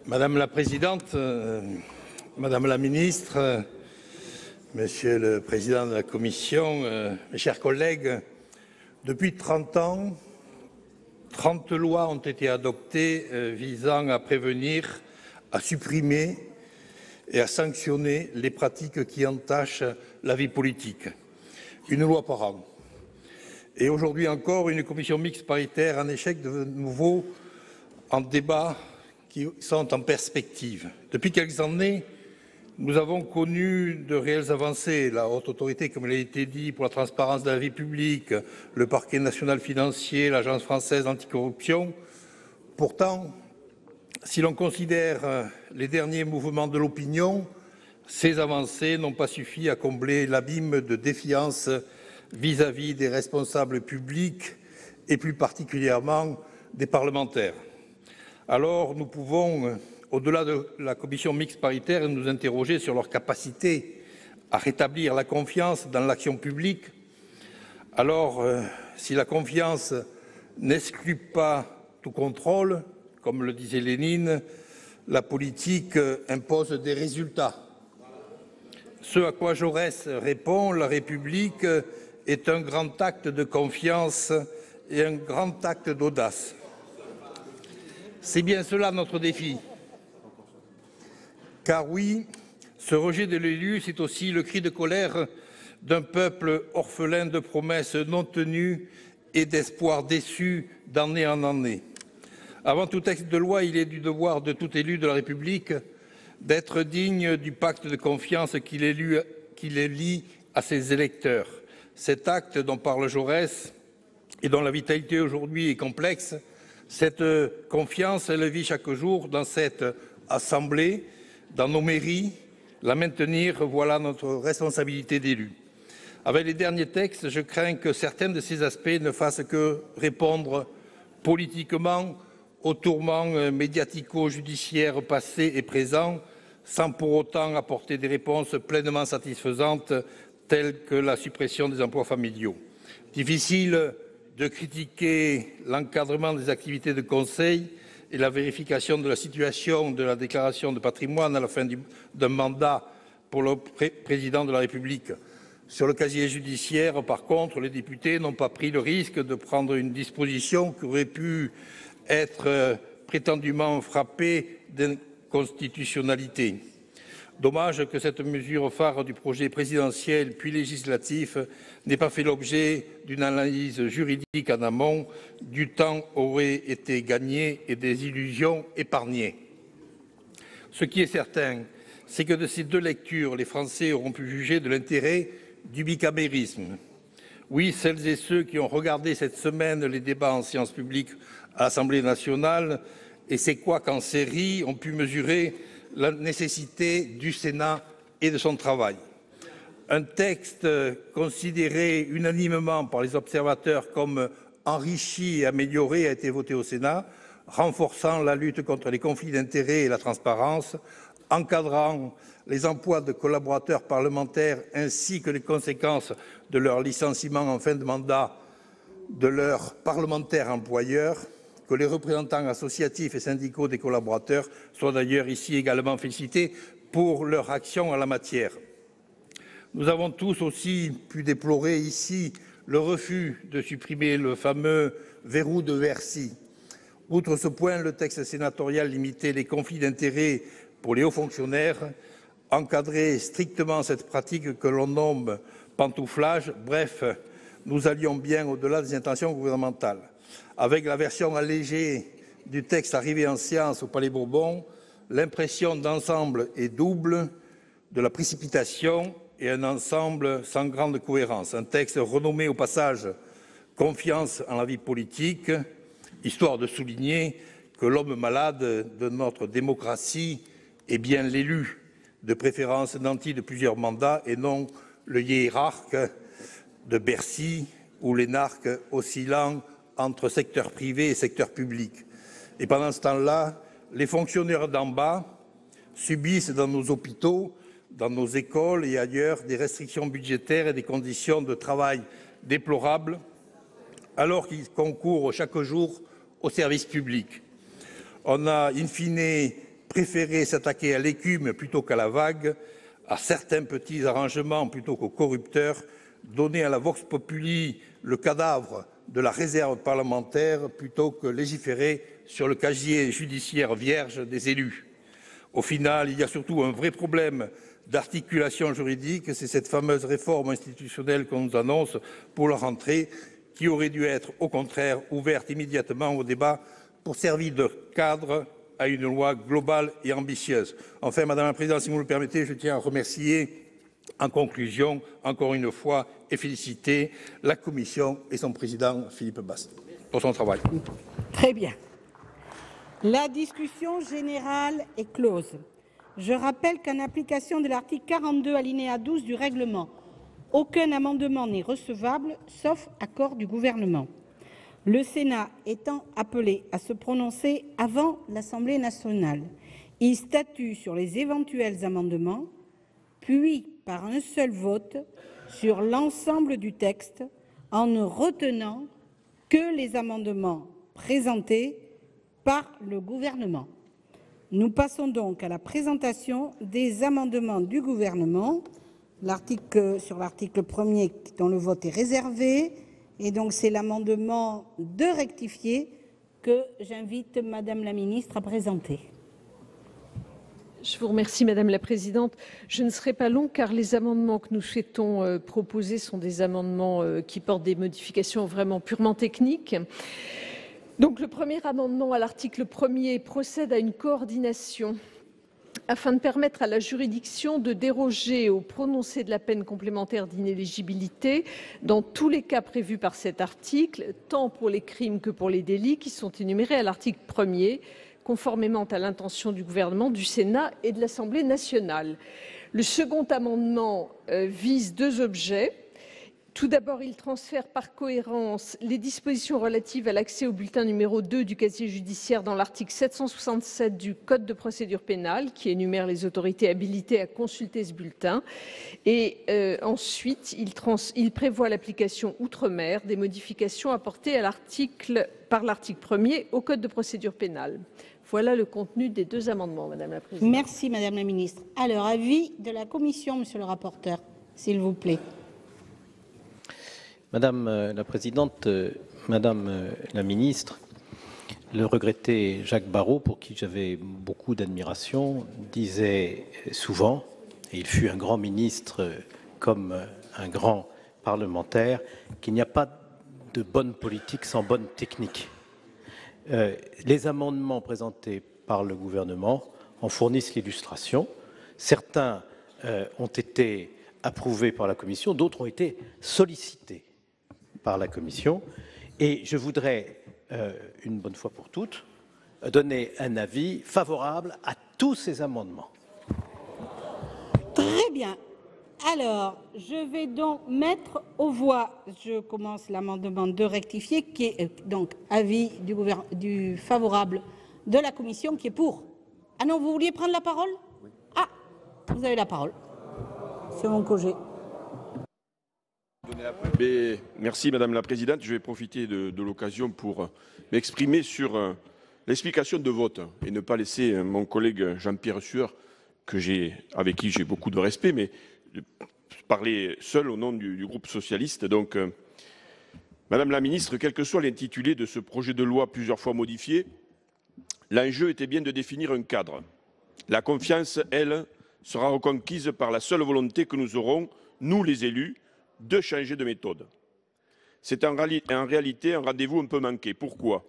Madame la Présidente, Madame la Ministre, Monsieur le Président de la Commission, mes chers collègues, depuis 30 ans, 30 lois ont été adoptées visant à prévenir, à supprimer et à sanctionner les pratiques qui entachent la vie politique. Une loi par an. Et aujourd'hui encore, une commission mixte paritaire en échec de nouveau en débat qui sont en perspective. Depuis quelques années, nous avons connu de réelles avancées. La haute autorité, comme il a été dit, pour la transparence de la vie publique, le parquet national financier, l'agence française anticorruption. Pourtant, si l'on considère les derniers mouvements de l'opinion, ces avancées n'ont pas suffi à combler l'abîme de défiance vis-à-vis des responsables publics et plus particulièrement des parlementaires. Alors nous pouvons au-delà de la commission mixte paritaire, et nous interroger sur leur capacité à rétablir la confiance dans l'action publique. Alors, si la confiance n'exclut pas tout contrôle, comme le disait Lénine, la politique impose des résultats. Ce à quoi Jaurès répond, la République est un grand acte de confiance et un grand acte d'audace. C'est bien cela notre défi. Car oui, ce rejet de l'élu, c'est aussi le cri de colère d'un peuple orphelin de promesses non tenues et d'espoirs déçus d'année en année. Avant tout texte de loi, il est du devoir de tout élu de la République d'être digne du pacte de confiance qui les lie à ses électeurs. Cet acte dont parle Jaurès et dont la vitalité aujourd'hui est complexe, cette confiance, elle vit chaque jour dans cette Assemblée, dans nos mairies. La maintenir, voilà notre responsabilité d'élus. Avec les derniers textes, je crains que certains de ces aspects ne fassent que répondre politiquement aux tourments médiatico-judiciaires passés et présents, sans pour autant apporter des réponses pleinement satisfaisantes, telles que la suppression des emplois familiaux. Difficile de critiquer l'encadrement des activités de conseil et la vérification de la situation de la déclaration de patrimoine à la fin d'un mandat pour le président de la République. Sur le casier judiciaire, par contre, les députés n'ont pas pris le risque de prendre une disposition qui aurait pu être prétendument frappée d'inconstitutionnalité. Dommage que cette mesure phare du projet présidentiel puis législatif n'ait pas fait l'objet d'une analyse juridique en amont. Du temps aurait été gagné et des illusions épargnées. Ce qui est certain, c'est que de ces deux lectures, les Français auront pu juger de l'intérêt du bicamérisme. Oui, celles et ceux qui ont regardé cette semaine les débats en séance publique à l'Assemblée nationale et ces couacs en série ont pu mesurer la nécessité du Sénat et de son travail. Un texte considéré unanimement par les observateurs comme enrichi et amélioré a été voté au Sénat, renforçant la lutte contre les conflits d'intérêts et la transparence, encadrant les emplois de collaborateurs parlementaires ainsi que les conséquences de leur licenciement en fin de mandat de leurs parlementaires employeurs, que les représentants associatifs et syndicaux des collaborateurs soient d'ailleurs ici également félicités pour leur action en la matière. Nous avons tous aussi pu déplorer ici le refus de supprimer le fameux verrou de Bercy. Outre ce point, le texte sénatorial limitait les conflits d'intérêts pour les hauts fonctionnaires, encadrait strictement cette pratique que l'on nomme pantouflage. Bref, nous allions bien au-delà des intentions gouvernementales. Avec la version allégée du texte arrivé en séance au Palais Bourbon, l'impression d'ensemble est double, de la précipitation et un ensemble sans grande cohérence. Un texte renommé au passage « Confiance en la vie politique », histoire de souligner que l'homme malade de notre démocratie est bien l'élu, de préférence nanti de plusieurs mandats et non le hiérarque de Bercy ou l'énarque oscillant entre secteur privé et secteur public. Et pendant ce temps-là, les fonctionnaires d'en bas subissent dans nos hôpitaux, dans nos écoles et ailleurs des restrictions budgétaires et des conditions de travail déplorables, alors qu'ils concourent chaque jour au service public. On a, in fine, préféré s'attaquer à l'écume plutôt qu'à la vague, à certains petits arrangements plutôt qu'aux corrupteurs, donner à la vox populi le cadavre de la réserve parlementaire plutôt que légiférer sur le casier judiciaire vierge des élus. Au final, il y a surtout un vrai problème d'articulation juridique, c'est cette fameuse réforme institutionnelle qu'on nous annonce pour la rentrée, qui aurait dû être au contraire ouverte immédiatement au débat pour servir de cadre à une loi globale et ambitieuse. Enfin, Madame la Présidente, si vous me le permettez, je tiens à remercier en conclusion, encore une fois, et féliciter la Commission et son président Philippe Bast pour son travail. Très bien. La discussion générale est close. Je rappelle qu'en application de l'article 42, alinéa 12 du règlement, aucun amendement n'est recevable, sauf accord du Gouvernement. Le Sénat étant appelé à se prononcer avant l'Assemblée nationale, Il statue sur les éventuels amendements, puis par un seul vote sur l'ensemble du texte en ne retenant que les amendements présentés par le gouvernement. Nous passons donc à la présentation des amendements du gouvernement. Sur l'article 1er, dont le vote est réservé, et donc c'est l'amendement de rectifier que j'invite Madame la ministre à présenter. Je vous remercie, Madame la Présidente. Je ne serai pas long car les amendements que nous souhaitons proposer sont des amendements qui portent des modifications vraiment purement techniques. Donc, le premier amendement à l'article 1er procède à une coordination afin de permettre à la juridiction de déroger au prononcé de la peine complémentaire d'inéligibilité dans tous les cas prévus par cet article, tant pour les crimes que pour les délits qui sont énumérés à l'article 1er, conformément à l'intention du gouvernement, du Sénat et de l'Assemblée nationale. Le second amendement vise deux objets. Tout d'abord, il transfère par cohérence les dispositions relatives à l'accès au bulletin numéro 2 du casier judiciaire dans l'article 767 du Code de procédure pénale, qui énumère les autorités habilitées à consulter ce bulletin. Et ensuite, il prévoit l'application outre-mer des modifications apportées par l'article 1er au Code de procédure pénale. Voilà le contenu des deux amendements, Madame la Présidente. Merci, Madame la Ministre. Alors, avis de la Commission, Monsieur le rapporteur, s'il vous plaît. Madame la Présidente, Madame la Ministre, le regretté Jacques Barrot, pour qui j'avais beaucoup d'admiration, disait souvent, et il fut un grand ministre comme un grand parlementaire, qu'il n'y a pas de bonne politique sans bonne technique. Les amendements présentés par le gouvernement en fournissent l'illustration. Certains ont été approuvés par la Commission, d'autres ont été sollicités par la Commission. Et je voudrais, une bonne fois pour toutes, donner un avis favorable à tous ces amendements. Très bien. Alors, je vais donc mettre aux voix, je commence l'amendement de rectifier, qui est donc avis du favorable de la Commission, qui est pour. Ah non, vous vouliez prendre la parole? Oui. Ah, vous avez la parole. C'est mon cogé. Merci Madame la Présidente. Je vais profiter de l'occasion pour m'exprimer sur l'explication de vote et ne pas laisser mon collègue Jean-Pierre Sueur, avec qui j'ai beaucoup de respect, mais parler seul au nom du groupe socialiste. Donc, Madame la Ministre, quel que soit l'intitulé de ce projet de loi plusieurs fois modifié, l'enjeu était bien de définir un cadre. La confiance, elle, sera reconquise par la seule volonté que nous aurons, nous les élus, de changer de méthode. C'est en réalité un rendez-vous un peu manqué. Pourquoi?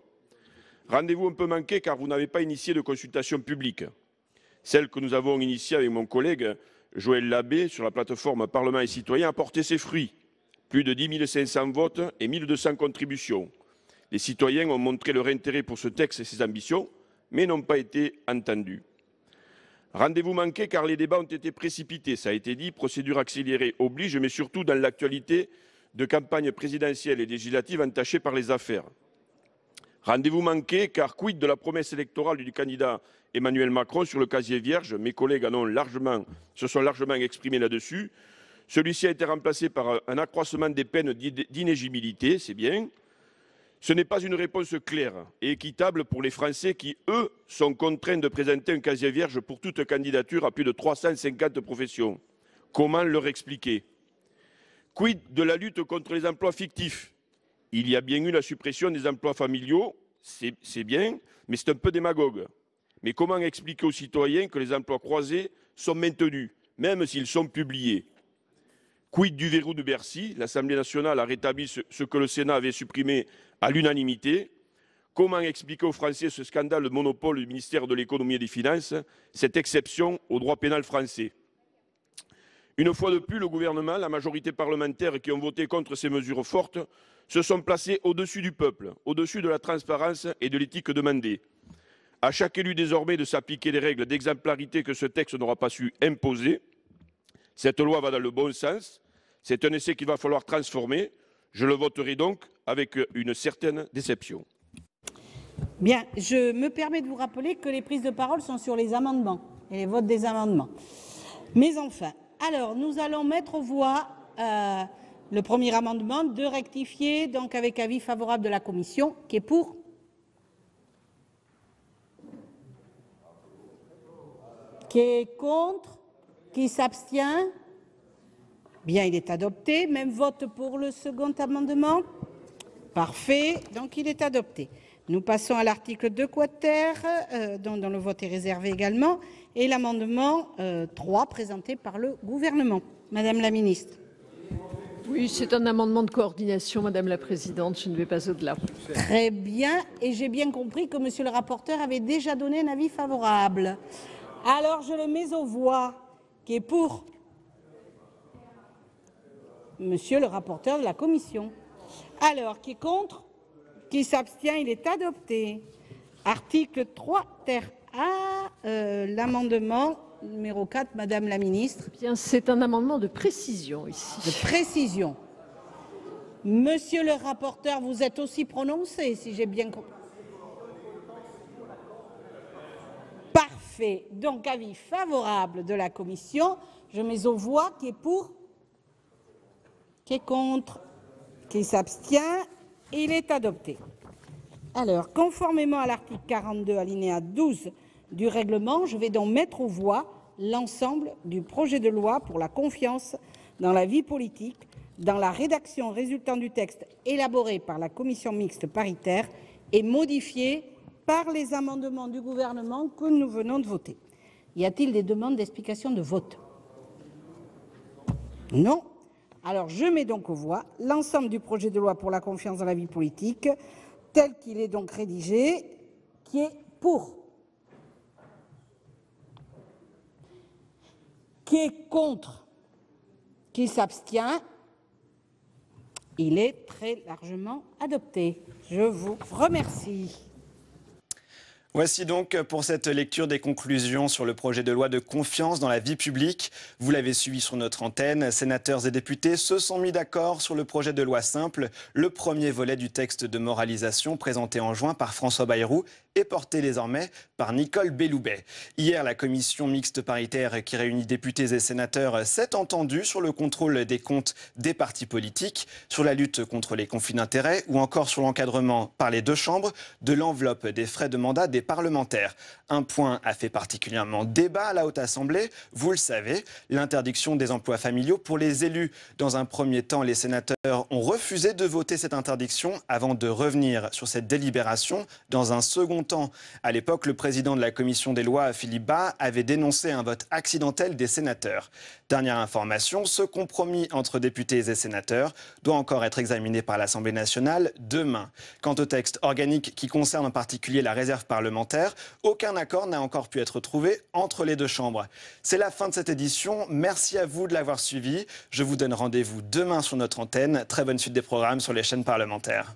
Rendez-vous un peu manqué car vous n'avez pas initié de consultation publique. Celle que nous avons initiée avec mon collègue Joël Labbé sur la plateforme Parlement et Citoyens a porté ses fruits. Plus de 10 500 votes et 1 200 contributions. Les citoyens ont montré leur intérêt pour ce texte et ses ambitions, mais n'ont pas été entendus. Rendez-vous manqué car les débats ont été précipités, ça a été dit, procédure accélérée oblige, mais surtout dans l'actualité de campagne présidentielle et législative entachée par les affaires. Rendez-vous manqué car quid de la promesse électorale du candidat Emmanuel Macron sur le casier vierge, mes collègues se sont largement exprimés là-dessus. Celui-ci a été remplacé par un accroissement des peines d'inéligibilité, c'est bien. Ce n'est pas une réponse claire et équitable pour les Français qui, eux, sont contraints de présenter un casier vierge pour toute candidature à plus de 350 professions. Comment leur expliquer? Quid de la lutte contre les emplois fictifs? Il y a bien eu la suppression des emplois familiaux, c'est bien, mais c'est un peu démagogue. Mais comment expliquer aux citoyens que les emplois croisés sont maintenus, même s'ils sont publiés? Quid du verrou de Bercy? L'Assemblée nationale a rétabli ce que le Sénat avait supprimé à l'unanimité. Comment expliquer aux Français ce scandale de monopole du ministère de l'économie et des finances, cette exception au droit pénal français? Une fois de plus, le gouvernement, la majorité parlementaire qui ont voté contre ces mesures fortes, se sont placés au-dessus du peuple, au-dessus de la transparence et de l'éthique demandée. À chaque élu désormais de s'appliquer les règles d'exemplarité que ce texte n'aura pas su imposer. Cette loi va dans le bon sens. C'est un essai qu'il va falloir transformer. Je le voterai donc avec une certaine déception. Bien, je me permets de vous rappeler que les prises de parole sont sur les amendements et les votes des amendements. Mais enfin, alors nous allons mettre aux voix le premier amendement de rectifier, donc avec avis favorable de la commission, qui est pour. Qui est contre? Qui s'abstient? Bien, il est adopté. Même vote pour le second amendement. Parfait, donc il est adopté. Nous passons à l'article 2 quater, dont le vote est réservé également, et l'amendement 3 présenté par le gouvernement. Madame la ministre. Oui, c'est un amendement de coordination, Madame la Présidente. Je ne vais pas au-delà. Très bien, et j'ai bien compris que Monsieur le rapporteur avait déjà donné un avis favorable. Alors, je le mets aux voix. Qui est pour? Monsieur le rapporteur de la commission. Alors, qui est contre? Qui s'abstient? Il est adopté. Article 3 ter A, l'amendement numéro 4, Madame la ministre. Bien, c'est un amendement de précision ici. De précision. Monsieur le rapporteur, vous êtes aussi prononcé, si j'ai bien compris. Parfait. Donc, avis favorable de la commission. Je mets aux voix. Qui est pour? Qui est contre? Qui s'abstient? Il est adopté. Alors, conformément à l'article 42, alinéa 12 du règlement, je vais donc mettre aux voix l'ensemble du projet de loi pour la confiance dans la vie politique, dans la rédaction résultant du texte élaboré par la commission mixte paritaire et modifié par les amendements du gouvernement que nous venons de voter. Y a-t-il des demandes d'explication de vote? Non. Alors, je mets donc aux voix l'ensemble du projet de loi pour la confiance dans la vie politique, tel qu'il est donc rédigé, qui est pour. Qui est contre? Qui s'abstient? Il est très largement adopté. Je vous remercie. Voici donc pour cette lecture des conclusions sur le projet de loi de confiance dans la vie publique. Vous l'avez suivi sur notre antenne. Sénateurs et députés se sont mis d'accord sur le projet de loi simple, le premier volet du texte de moralisation présenté en juin par François Bayrou et porté désormais par Nicole Belloubet. Hier, la commission mixte paritaire qui réunit députés et sénateurs s'est entendue sur le contrôle des comptes des partis politiques, sur la lutte contre les conflits d'intérêts ou encore sur l'encadrement par les deux chambres de l'enveloppe des frais de mandat des parlementaires. Un point a fait particulièrement débat à la Haute Assemblée, vous le savez, l'interdiction des emplois familiaux pour les élus. Dans un premier temps, les sénateurs ont refusé de voter cette interdiction avant de revenir sur cette délibération. Dans un second temps, à l'époque, le président de la commission des lois, Philippe Bas, avait dénoncé un vote accidentel des sénateurs. Dernière information, ce compromis entre députés et sénateurs doit encore être examiné par l'Assemblée nationale demain. Quant au texte organique qui concerne en particulier la réserve parlementaire, aucun accord n'a encore pu être trouvé entre les deux chambres. C'est la fin de cette édition. Merci à vous de l'avoir suivi. Je vous donne rendez-vous demain sur notre antenne. Très bonne suite des programmes sur les chaînes parlementaires.